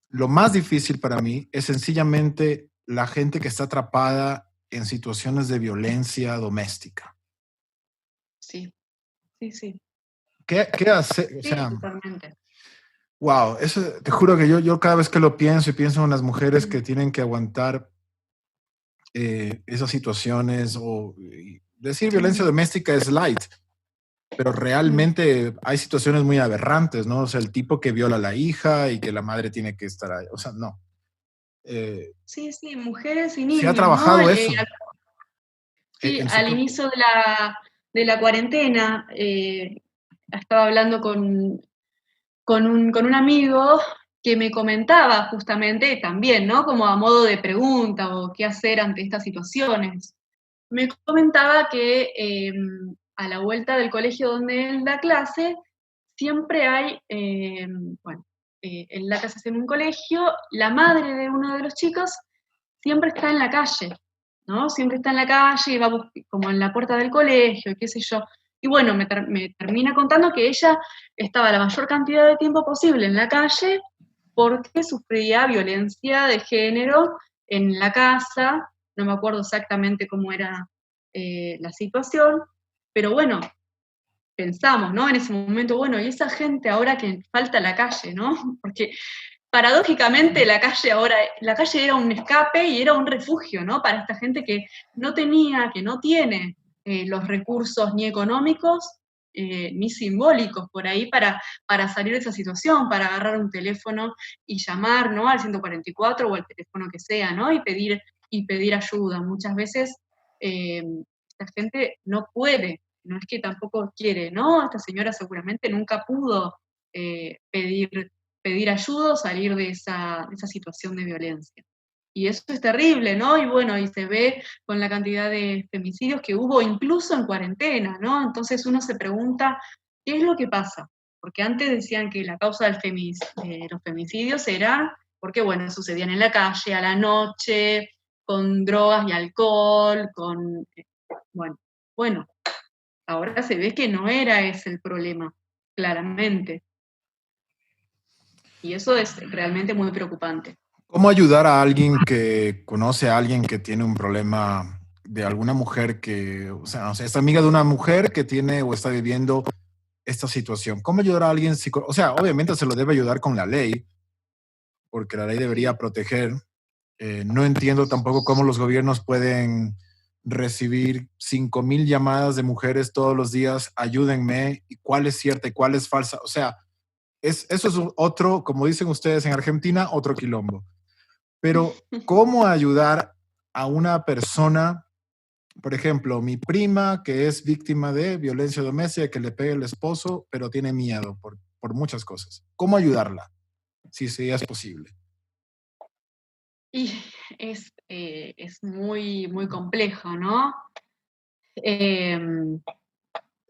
lo más difícil para mí es sencillamente la gente que está atrapada en situaciones de violencia doméstica. Sí, sí, sí, ¿Qué hace? O sí, sea, totalmente. wow, eso te juro que yo cada vez que lo pienso y pienso en las mujeres que tienen que aguantar esas situaciones o decir violencia doméstica es light, pero realmente hay situaciones muy aberrantes, ¿no? O sea, el tipo que viola a la hija y que la madre tiene que estar ahí, o sea, no. Sí, sí, mujeres y Se ha niños, ¿no? trabajado eso Sí, en al psicología. inicio de la cuarentena, estaba hablando con un amigo que me comentaba justamente también, ¿no? Como a modo de pregunta o qué hacer ante estas situaciones. Me comentaba que a la vuelta del colegio donde él da clase, siempre hay, bueno, él da clases en un colegio, la madre de uno de los chicos siempre está en la calle, ¿no? Siempre está en la calle y va como en la puerta del colegio, qué sé yo. Y bueno, me termina contando que ella estaba la mayor cantidad de tiempo posible en la calle porque sufría violencia de género en la casa, no me acuerdo exactamente cómo era la situación, pero bueno, pensamos, ¿no? En ese momento, bueno, y esa gente ahora que falta la calle, ¿no? Porque paradójicamente la calle era un escape y era un refugio, ¿no? Para esta gente que no tenía, que no tiene los recursos ni económicos ni simbólicos por ahí para salir de esa situación, para agarrar un teléfono y llamar, ¿no? Al 144 o al teléfono que sea, ¿no? Y pedir ayuda. Muchas veces esta gente no puede, no es que tampoco quiere, ¿no? Esta señora seguramente nunca pudo pedir ayuda o salir de esa situación de violencia. Y eso es terrible, ¿no? Y bueno, y se ve con la cantidad de femicidios que hubo incluso en cuarentena, ¿no? Entonces uno se pregunta, ¿qué es lo que pasa? Porque antes decían que la causa de los femicidios era porque, bueno, sucedían en la calle, a la noche, con drogas y alcohol, bueno, ahora se ve que no era ese el problema, claramente. Y eso es realmente muy preocupante. ¿Cómo ayudar a alguien que conoce a alguien que tiene un problema de alguna mujer que, o sea, es amiga de una mujer que tiene o está viviendo esta situación? ¿Cómo ayudar a alguien? O sea, obviamente se lo debe ayudar con la ley, porque la ley debería proteger. No entiendo tampoco cómo los gobiernos pueden recibir 5,000 llamadas de mujeres todos los días, ayúdenme, y cuál es cierta y cuál es falsa. O sea, eso es otro, como dicen ustedes en Argentina, otro quilombo. Pero, ¿cómo ayudar a una persona, por ejemplo, mi prima que es víctima de violencia doméstica, que le pega el esposo, pero tiene miedo por muchas cosas? ¿Cómo ayudarla? Si es posible. Y es muy, muy complejo, ¿no? Eh,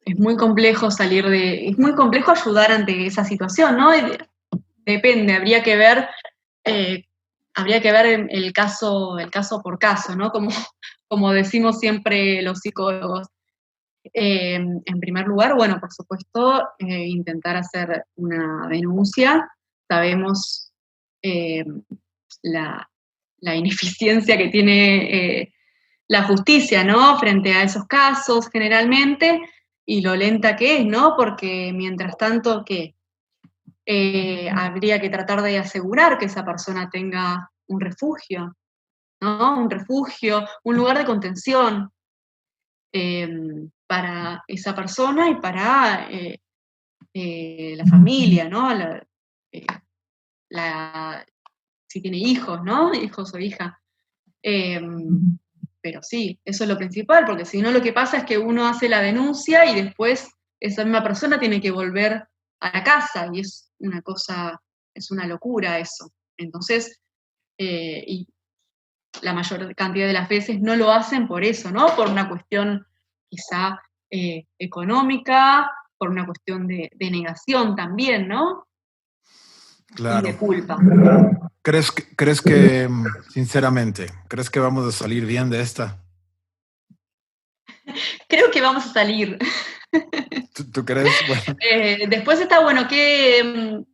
es muy complejo es muy complejo ayudar ante esa situación, ¿no? Depende, eh, habría que ver el caso por caso, ¿no? Como decimos siempre los psicólogos. En primer lugar, bueno, por supuesto, intentar hacer una denuncia. Sabemos eh, la, la ineficiencia que tiene la justicia, ¿no? Frente a esos casos, generalmente, y lo lenta que es, ¿no? Porque mientras tanto, ¿qué? Habría que tratar de asegurar que esa persona tenga un refugio, ¿no? Un refugio, un lugar de contención eh, para esa persona y para la familia, ¿no? Eh, si tiene hijos, ¿no? Hijos o hija. Eh, pero sí, eso es lo principal, porque si no lo que pasa es que uno hace la denuncia y después esa misma persona tiene que volver a la casa y es una cosa, es una locura eso. Entonces, y la mayor cantidad de las veces no lo hacen por eso, ¿no? Por una cuestión quizá económica, por una cuestión de negación también, ¿no? Y Claro. de culpa. ¿Crees que, sinceramente, crees que vamos a salir bien de esta? Creo que vamos a salir. ¿Tú crees? Bueno, Después está bueno, ¿qué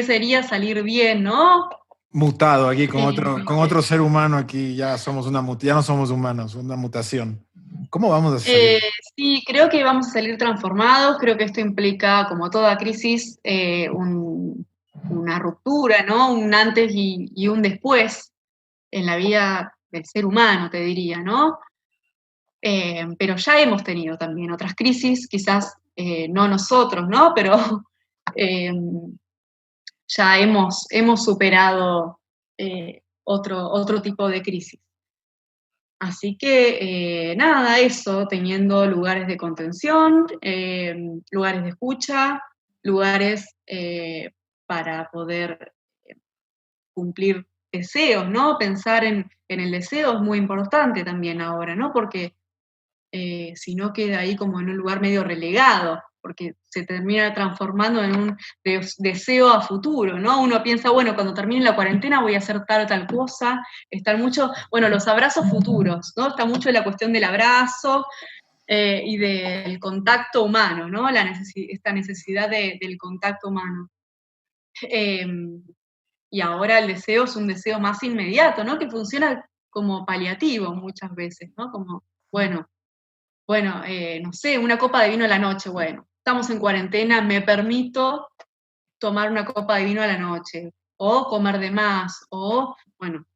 sería salir bien, no? mutado aquí Eh, con otro ser humano aquí, ya somos ya no somos humanos, una mutación. ¿Cómo vamos a salir? eh, sí, creo que vamos a salir transformados, creo que esto implica, como toda crisis, una ruptura, ¿no? Un antes y un después en la vida del ser humano, te diría, ¿no? Pero ya hemos tenido también otras crisis, quizás no nosotros, ¿no? Pero eh, ya hemos superado otro tipo de crisis. Así que nada, eso, teniendo lugares de contención, lugares de escucha, lugares para poder cumplir deseos, ¿no? Pensar en el deseo es muy importante también ahora, ¿no? Porque si no queda ahí como en un lugar medio relegado, porque se termina transformando en un deseo a futuro, ¿no? Uno piensa, bueno, cuando termine la cuarentena voy a hacer tal o tal cosa, están mucho, bueno, los abrazos futuros, ¿no? Está mucho la cuestión del abrazo y del contacto humano, ¿no? Esta necesidad del contacto humano. Eh, y ahora el deseo es un deseo más inmediato, ¿no? Que funciona como paliativo muchas veces, ¿no? Como, bueno, no sé, una copa de vino a la noche, bueno, estamos en cuarentena, me permito tomar una copa de vino a la noche, o comer de más, o, bueno,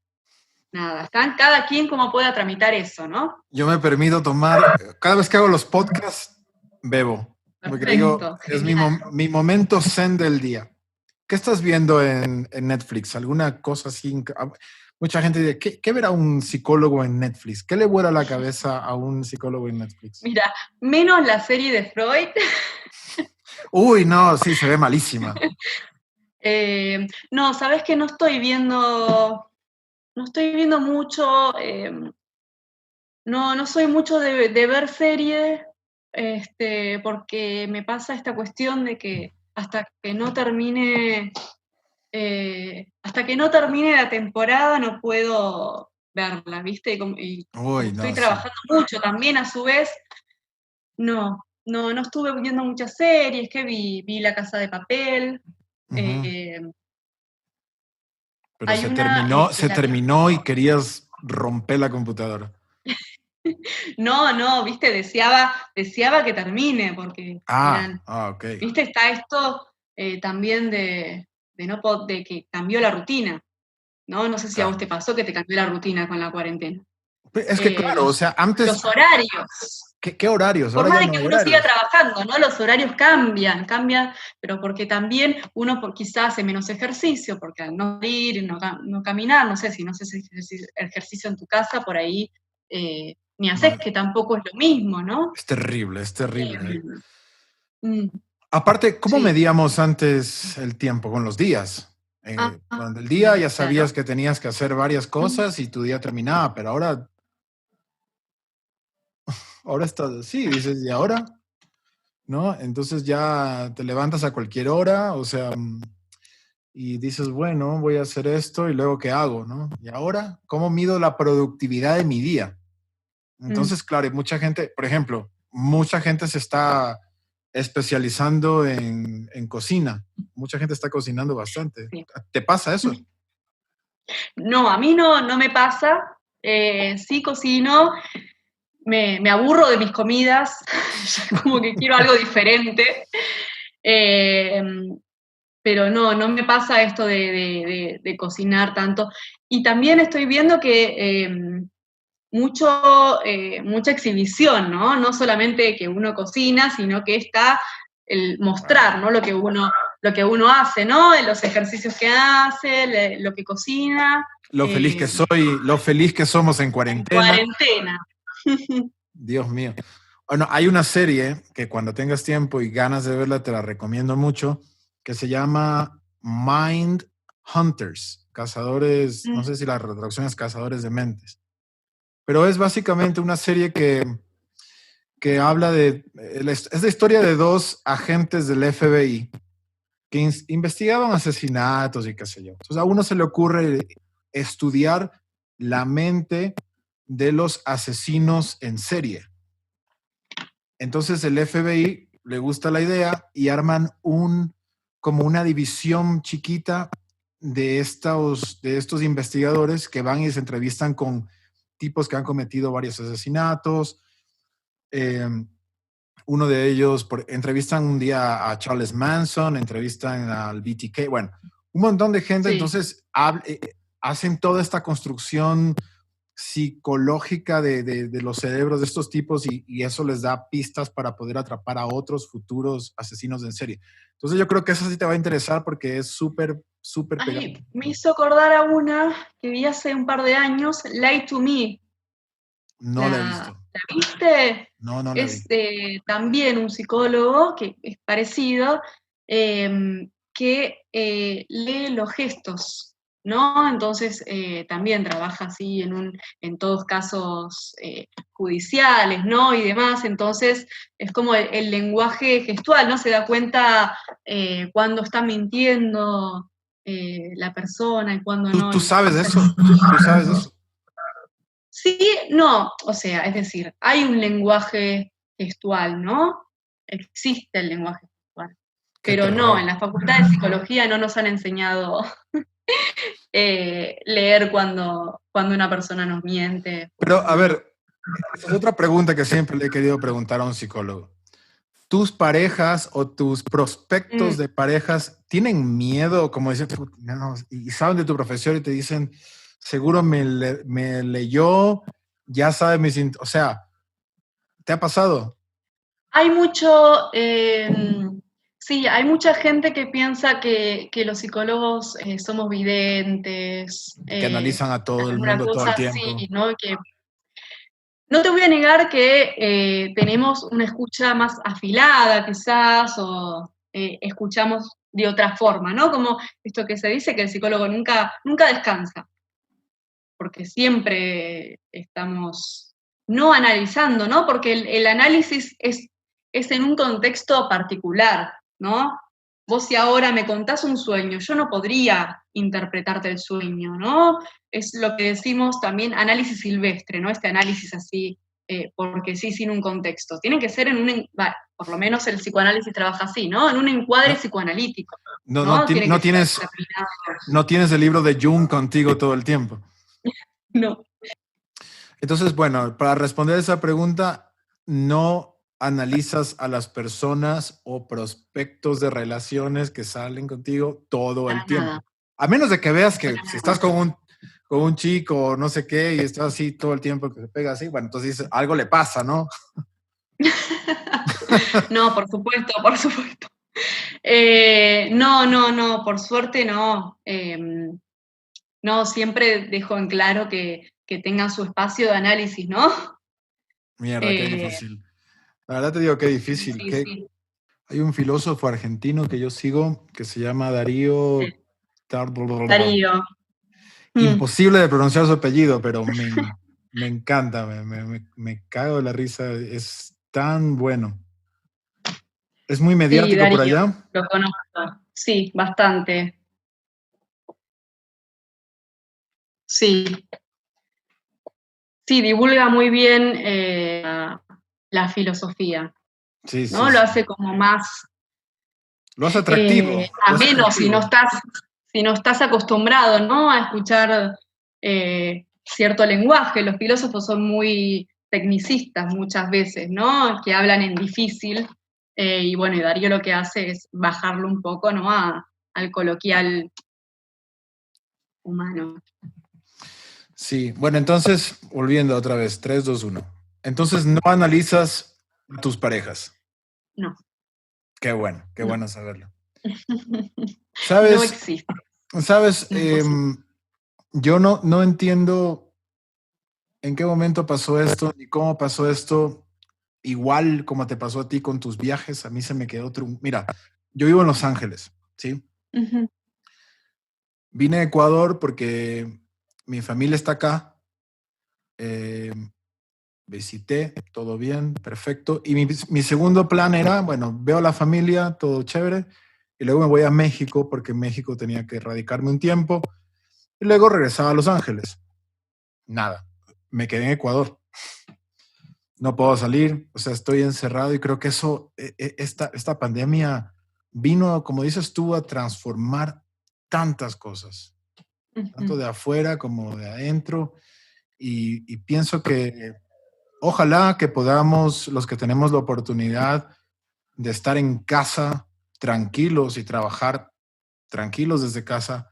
nada, están cada quien como pueda tramitar eso, ¿no? Yo me permito tomar, cada vez que hago los podcasts, bebo, porque digo, Perfecto, es genial. mi momento zen del día. ¿Qué estás viendo en Netflix? ¿Alguna cosa así? Mucha gente dice, ¿qué verá un psicólogo en Netflix? ¿Qué le vuela la cabeza a un psicólogo en Netflix? Mira, menos la serie de Freud. Uy, no, sí, se ve malísima. No, sabes que no estoy viendo mucho, no soy mucho de ver series, porque me pasa esta cuestión de que hasta que no termine, la temporada no puedo verla, ¿viste? Y como Uy, estoy no, sí. trabajando mucho también a su vez, no estuve viendo muchas series, que vi La Casa de Papel, Ujú. eh, Pero hay una que se la vi. terminó y querías romper la computadora. No, viste, deseaba que termine, porque Ah, eran, ah, ok. viste, está esto también de que cambió la rutina, ¿no? No sé si a vos Claro. te pasó que te cambió la rutina con la cuarentena. Es que claro, o sea, antes, Los horarios. ¿qué horarios? Por Ahora más ya de no que hay uno siga horarios. trabajando, ¿no? Los horarios cambian, pero porque también uno quizás hace menos ejercicio, porque al no ir, no caminar, no sé si no haces ejercicio en tu casa, por ahí ni No, haces, que tampoco es lo mismo, ¿no? es terrible, es terrible. Eh, mm, Aparte, ¿cómo sí. medíamos antes el tiempo? Con los días. Durante el día ya Claro. sabías que tenías que hacer varias Mm. cosas y tu día terminaba, pero ahora estás así, dices, ¿y ahora? ¿No? Entonces ya te levantas a cualquier hora, o sea, y dices, bueno, voy a hacer esto y luego ¿qué hago? ¿No? ¿Y ahora? ¿Cómo mido la productividad de mi día? Mm. Entonces, claro, hay mucha gente, por ejemplo, mucha gente se está especializando en cocina. Mucha gente está cocinando bastante. Sí. ¿Te pasa eso? No, a mí no me pasa. Sí cocino, me aburro de mis comidas, ya como que quiero algo diferente. Eh, pero no me pasa esto de cocinar tanto. Y también estoy viendo que mucha exhibición, ¿no? No solamente que uno cocina, sino que está el mostrar, ¿no? Lo que uno hace, ¿no? Los ejercicios que hace, lo que cocina. eh, Lo feliz que somos en en cuarentena. cuarentena. Dios mío. Bueno, hay una serie que cuando tengas tiempo y ganas de verla, te la recomiendo mucho, que se llama Mind Hunters, cazadores, no Mm, sé si la traducción es cazadores de mentes, pero es básicamente una serie que habla es la historia de dos agentes del FBI que investigaban asesinatos y qué sé yo. Entonces a uno se le ocurre estudiar la mente de los asesinos en serie. Entonces el FBI le gusta la idea y arman como una división chiquita de estos investigadores que van y se entrevistan con tipos que han cometido varios asesinatos. Eh, Uno de ellos, entrevistan un día a Charles Manson, entrevistan al BTK, bueno, un montón de gente. sí. Entonces hacen toda esta construcción psicológica de los cerebros de estos tipos y eso les da pistas para poder atrapar a otros futuros asesinos en serie. Entonces yo creo que eso sí te va a interesar porque es súper, súper pegado. Ay, me hizo acordar a una que vi hace un par de años, Lie to Me. No la he visto. ¿La viste? No, no la vi. Es también un psicólogo que es parecido, que lee los gestos, ¿no? Entonces también trabaja así en todos casos judiciales, ¿no? Y demás. Entonces es como el lenguaje gestual, ¿no? Se da cuenta cuando está mintiendo la persona y cuando ¿Tú, no. tú Y sabes hace eso? ¿Tú sabes eso? sí, no, o sea, es decir, hay un lenguaje gestual, ¿no? Existe el lenguaje gestual, Qué pero no, terror. en la Facultad de Psicología no nos han enseñado leer cuando una persona nos miente. Pero a No. ver, esa es otra pregunta que siempre le he querido preguntar a un psicólogo. ¿Tus parejas o tus prospectos Mm. de parejas tienen miedo, como dicen, no, y saben de tu profesión y te dicen, seguro me leyó, ya sabe o sea, ¿te ha pasado? Hay mucho, sí, hay mucha gente que piensa que los psicólogos somos videntes, Que analizan a todo el alguna mundo todo el cosa así, tiempo. ¿no? Que no te voy a negar que tenemos una escucha más afilada quizás, o escuchamos de otra forma, ¿no? Como esto que se dice, que el psicólogo nunca descansa, porque siempre estamos no analizando, ¿no? Porque el análisis es en un contexto particular, ¿no? vos si ahora me contás un sueño, yo no podría interpretarte el sueño, ¿no? Es lo que decimos también análisis silvestre, ¿no? Este análisis así, porque sí, sin un contexto. Tiene que ser por lo menos el psicoanálisis trabaja así, ¿no? En un encuadre No, psicoanalítico, no, no, ¿no? Tiene que no ser tienes, determinado. no tienes el libro de Jung contigo todo el tiempo. No. Entonces, bueno, para responder esa pregunta, no analizas a las personas o prospectos de relaciones que salen contigo todo el Para tiempo. nada. A menos de que veas que Para si nada. estás con un chico o no sé qué y estás así todo el tiempo que se pega así, bueno, entonces dices, algo le pasa, ¿no? No, por supuesto, por supuesto. No, por suerte no. No, siempre dejo en claro que tengan su espacio de análisis, ¿no? Mierda, qué Eh, difícil. La verdad te digo, qué sí, difícil. sí, sí. Hay un filósofo argentino que yo sigo que se llama Darío Darío. Mm. Imposible de pronunciar su apellido, pero me encanta, me cago de la risa. Es tan bueno. Es muy Sí, mediático por Darío, allá. lo conozco. Sí, bastante. Sí, sí, divulga muy bien la filosofía, Sí, sí, ¿no? Lo sí. hace como más Lo hace atractivo, lo hace ameno atractivo. si no estás acostumbrado, ¿no? A escuchar cierto lenguaje. Los filósofos son muy tecnicistas muchas veces, ¿no? Que hablan en difícil. Y bueno, y Darío lo que hace es bajarlo un poco, ¿no? Al coloquial humano. Sí, bueno, entonces, volviendo otra vez, 3, 2, 1. Entonces, no analizas a tus parejas. No, Qué no. bueno saberlo. No ¿Sabes? existe, ¿Sabes? imposible. Yo no entiendo en qué momento pasó esto ni cómo pasó esto. Igual como te pasó a ti con tus viajes, a mí se me quedó otro. Mira, yo vivo en Los Ángeles, ¿sí? Ujú, Vine a Ecuador porque mi familia está acá. eh, Visité, todo bien, perfecto. Y mi segundo plan era, bueno, veo a la familia, todo chévere, y luego me voy a México porque en México tenía que radicarme un tiempo, y luego regresaba a Los Ángeles. Nada, me quedé en Ecuador. No puedo salir, o sea, estoy encerrado y creo que eso, esta pandemia vino, como dices tú, a transformar tantas cosas, tanto ujú. de afuera como de adentro, y pienso que ojalá que podamos, los que tenemos la oportunidad de estar en casa tranquilos y trabajar tranquilos desde casa,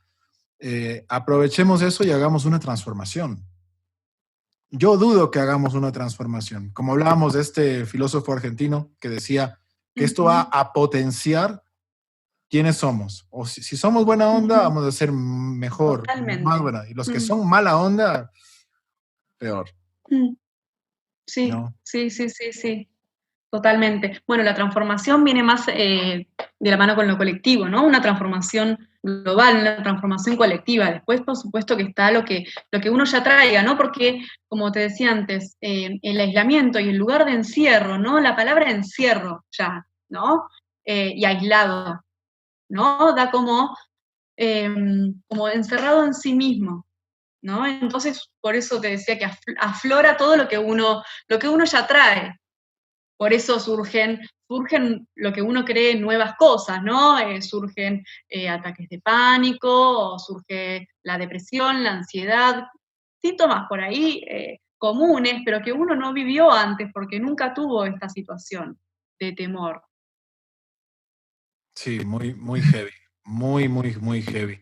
aprovechemos eso y hagamos una transformación. Yo dudo que hagamos una transformación. Como hablábamos de este filósofo argentino que decía que esto va Ujú, a potenciar quiénes somos. O si somos buena onda, ujú. vamos a ser mejor, más Totalmente. buena. Y los que Mm, son mala onda, peor, mm. Sí, ¿no? sí, sí, sí, sí, totalmente. Bueno, la transformación viene más de la mano con lo colectivo, ¿no? Una transformación global, una transformación colectiva. Después, por supuesto, que está lo que uno ya traiga, ¿no? Porque, como te decía antes, el aislamiento y el lugar de encierro, ¿no? La palabra encierro ya, ¿no? Y aislado, ¿no? Da eh, como encerrado en sí mismo, ¿no? Entonces, por eso te decía que aflora todo lo que uno ya trae. Por eso surgen lo que uno cree nuevas cosas, ¿no? Surgen ataques de pánico, o surge la depresión, la ansiedad, síntomas por ahí comunes, pero que uno no vivió antes porque nunca tuvo esta situación de temor. Sí, muy heavy. Muy heavy.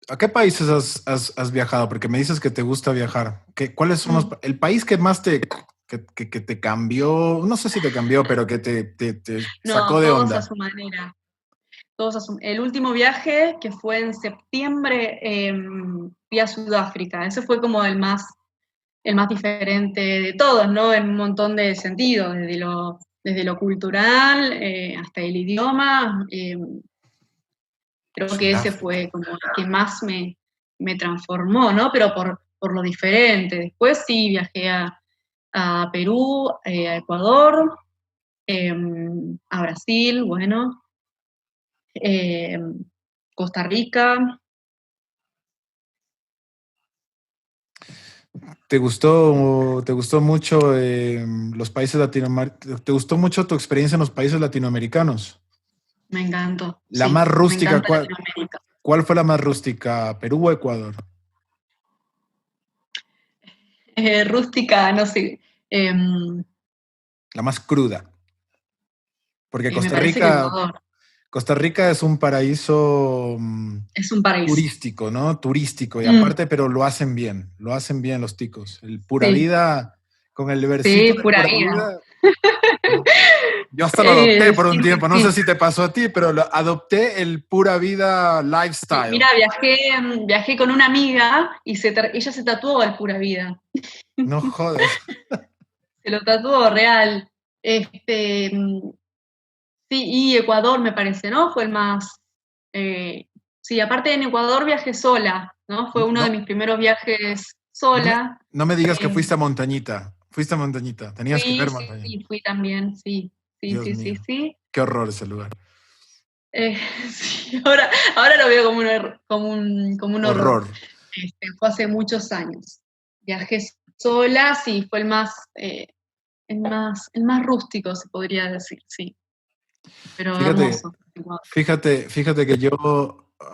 ¿A qué países has viajado? Porque me dices que te gusta viajar. ¿Cuáles son Mm. el país que más que te cambió? No sé si te cambió, pero que te No, sacó de todos a onda. su manera. El último viaje, que fue en septiembre, fui a Sudáfrica. Ese fue como el más diferente de todos, ¿no? En un montón de sentidos, desde lo cultural hasta el idioma. Creo que ese Sudáfrica. fue como el que más me transformó, ¿no? Pero por lo diferente. Después sí viajé a Perú, a Ecuador, a Brasil, bueno. eh, Costa Rica. ¿Te gustó mucho los países latinoamericanos? ¿Te gustó mucho tu experiencia en los países latinoamericanos? Me encantó, La más sí, me rústica, encanta ¿cuál, Latinoamérica. cuál fue la más rústica? ¿Perú o Ecuador? Rústica, no sé, La más cruda. Porque me parece que Costa Ecuador Costa Rica es un paraíso es un paraíso. turístico, ¿no? Turístico. Y Mm, aparte, pero lo hacen bien los ticos. El pura sí, vida, con el versito sí, del pura pura vida. vida. Yo hasta lo adopté por Sí, un sí, tiempo, no sé sí. si te pasó a ti, pero adopté el pura vida Sí, lifestyle. mira, viajé con una amiga y ella se tatuó el pura vida. No jodas. Se lo tatuó real. Este, sí, y Ecuador me parece, ¿no? Fue el más. eh, sí, aparte en Ecuador viajé sola, ¿no? Fue uno de No, mis primeros viajes no me, sola. no me digas que Eh, fuiste a Montañita. Fuiste a Montañita. Tenías que fui, ver sí, Montañita. fui también, sí, sí, Dios sí, sí, mío. sí. Qué horror ese lugar. Eh, sí, ahora lo veo como un horror. Horror. Fue hace muchos años. Viajé sola, sí, fue el más rústico, se podría decir, sí, pero Fíjate, hermoso. Igual. fíjate que yo,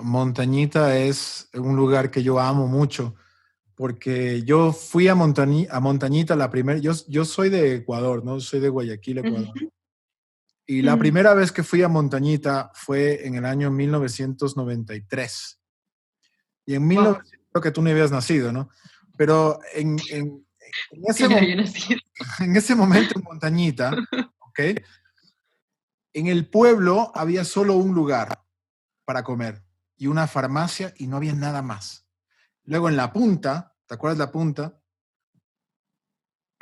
Montañita es un lugar que yo amo mucho, porque yo fui a Montañita la primera, yo soy de Ecuador, ¿no? Soy de Guayaquil, Ecuador. Ujú, Y la mm, primera vez que fui a Montañita fue en el año 1993. Y en wow, 1900, creo que tú no habías nacido, ¿no? Pero en sí, ese, no había nacido. en ese momento en Montañita, ¿ok? En el pueblo había solo un lugar para comer y una farmacia y no había nada más. Luego en la punta, ¿te acuerdas la punta?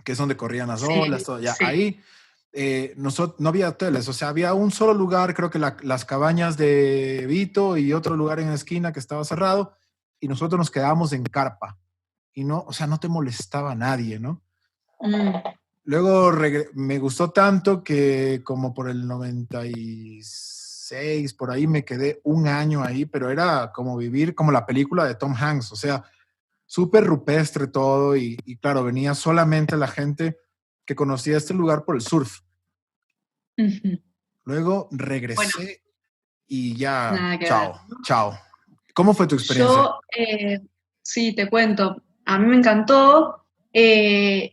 Que es donde corrían las olas, Sí, todo, ya sí. ahí no había hoteles, o sea, había un solo lugar, creo que las cabañas de Vito y otro lugar en la esquina que estaba cerrado y nosotros nos quedábamos en carpa y no, o sea, no te molestaba nadie, ¿no? Mm, Luego me gustó tanto que como por el 96, por ahí me quedé un año ahí, pero era como vivir como la película de Tom Hanks, o sea, súper rupestre todo y claro, venía solamente la gente que conocía este lugar por el surf. ujú. Luego Bueno, regresé y ya, nada que ver. chao, chao. ¿Cómo fue tu experiencia? Yo, sí, te cuento, a mí me encantó y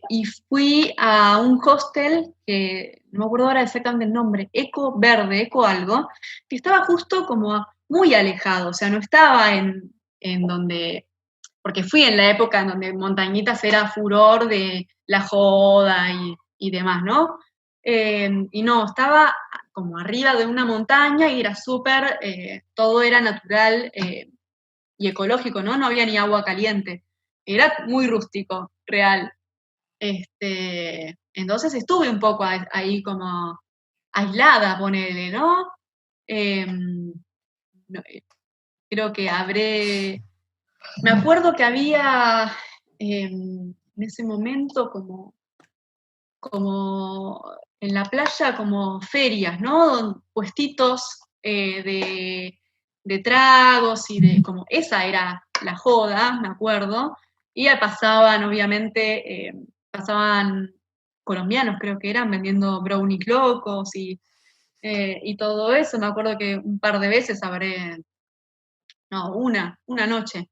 fui a un hostel que no me acuerdo ahora exactamente el nombre, Eco Verde, Eco algo, que estaba justo como muy alejado, o sea, no estaba en donde, porque fui en la época en donde Montañitas era furor de la joda y demás, ¿no? Y no, estaba como arriba de una montaña y era súper, todo era natural. Y ecológico, ¿no? No había ni agua caliente. Era muy rústico, real. Entonces estuve un poco ahí como aislada, ponele, ¿no? Eh, no, creo que me acuerdo que había en ese momento como en la playa como ferias, ¿no? Puestitos de tragos y como esa era la joda, me acuerdo, y ahí pasaban, obviamente, pasaban colombianos, creo que eran, vendiendo brownies locos y todo eso. Me acuerdo que un par de veces no, una noche,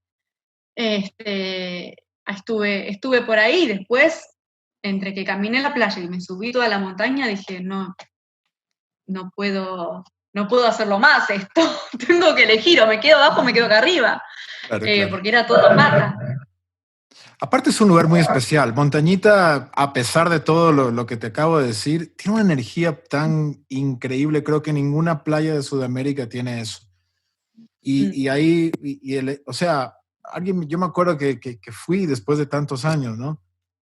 estuve por ahí. Después, entre que caminé la playa y me subí toda la montaña, dije, no, no puedo hacerlo más esto. Tengo que elegir, o me quedo abajo o me quedo acá arriba, Claro, claro. porque era todo mata. Aparte es un lugar muy especial. Montañita, a pesar de todo lo que te acabo de decir, tiene una energía tan increíble. Creo que ninguna playa de Sudamérica tiene eso. Mm, Y ahí, o sea, yo me acuerdo que fui después de tantos años, ¿no?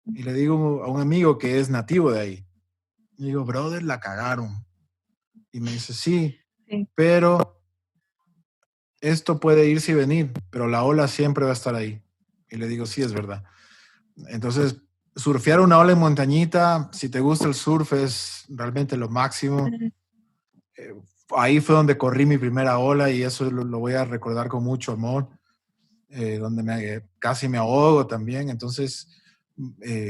Y le digo a un amigo que es nativo de ahí. Y digo, brother, la cagaron. Y me dice, sí, sí. pero esto puede irse y venir, pero la ola siempre va a estar ahí. Y le digo, sí, es verdad. Entonces, surfear una ola en montañita, si te gusta el surf, es realmente lo máximo. Mm, Eh, ahí fue donde corrí mi primera ola y eso lo voy a recordar con mucho amor, donde casi me ahogo también. Entonces,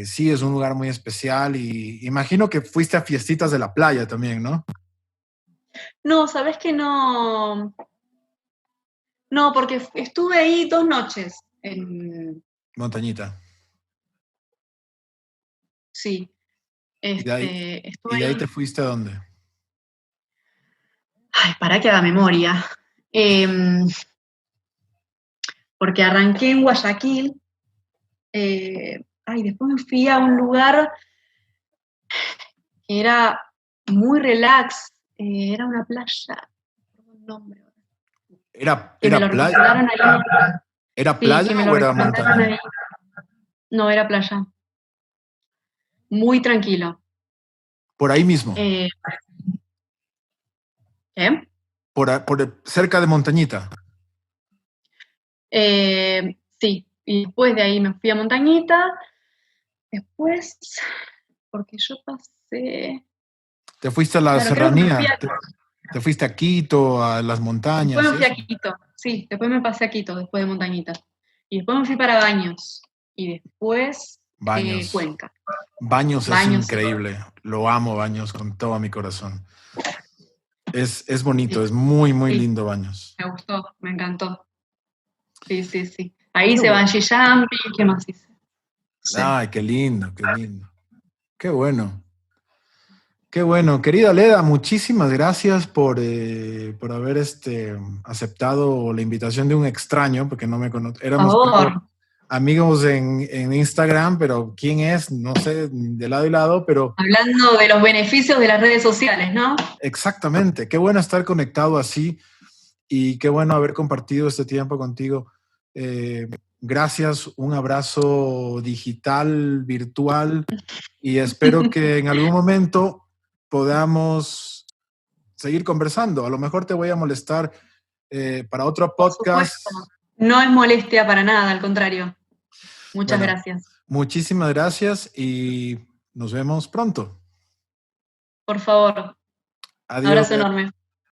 sí, es un lugar muy especial y imagino que fuiste a fiestitas de la playa también, ¿no? No, ¿sabés que no? No, porque estuve ahí 2 noches. Montañita. Sí, ¿Y de ahí, estuve y de ahí ahí. te fuiste a dónde? Ay, para que haga memoria. Porque arranqué en Guayaquil. Después me fui a un lugar que era muy relax. Era una playa. No recuerdo el nombre. ¿Era, Que me era lo playa, recomendaron ahí. era Sí, playa que me o lo era recomendaron montaña? ahí. No, era playa. Muy tranquilo. Por ahí mismo, Eh, ¿Qué? cerca de Montañita. Sí, y después de ahí me fui a Montañita. Después, porque yo pasé. Te fuiste a la Claro, creo que me serranía, fui a. te fuiste a Quito, a las Después montañas me y fui a eso. Quito. Sí, después me pasé a Quito, después de Montañita. Y después me fui para Baños. Y después Baños. Cuenca. Baños es Baños, sí, increíble. Lo amo, Baños, con todo mi corazón. Es bonito, sí, es muy, muy sí, lindo Baños. me gustó, me encantó. Sí, sí, sí. Ahí Qué hice bueno. bungee jumping, ¿qué más hice? Sí. Ay, qué lindo, qué lindo. Qué bueno. Qué bueno. Querida Leda, muchísimas gracias por haber aceptado la invitación de un extraño, porque no me conoce. Por Éramos favor. amigos en Instagram, pero quién es, no sé, de lado y lado, pero Hablando de los beneficios de las redes sociales, ¿no? exactamente. Qué bueno estar conectado así y qué bueno haber compartido este tiempo contigo. Gracias, un abrazo digital, virtual, y espero que en algún momento podamos seguir conversando. A lo mejor te voy a molestar para otro Por supuesto. podcast. No es molestia para nada, al contrario. Muchas Bueno, gracias. muchísimas gracias y nos vemos pronto. Por favor. Adiós. Abrazo enorme.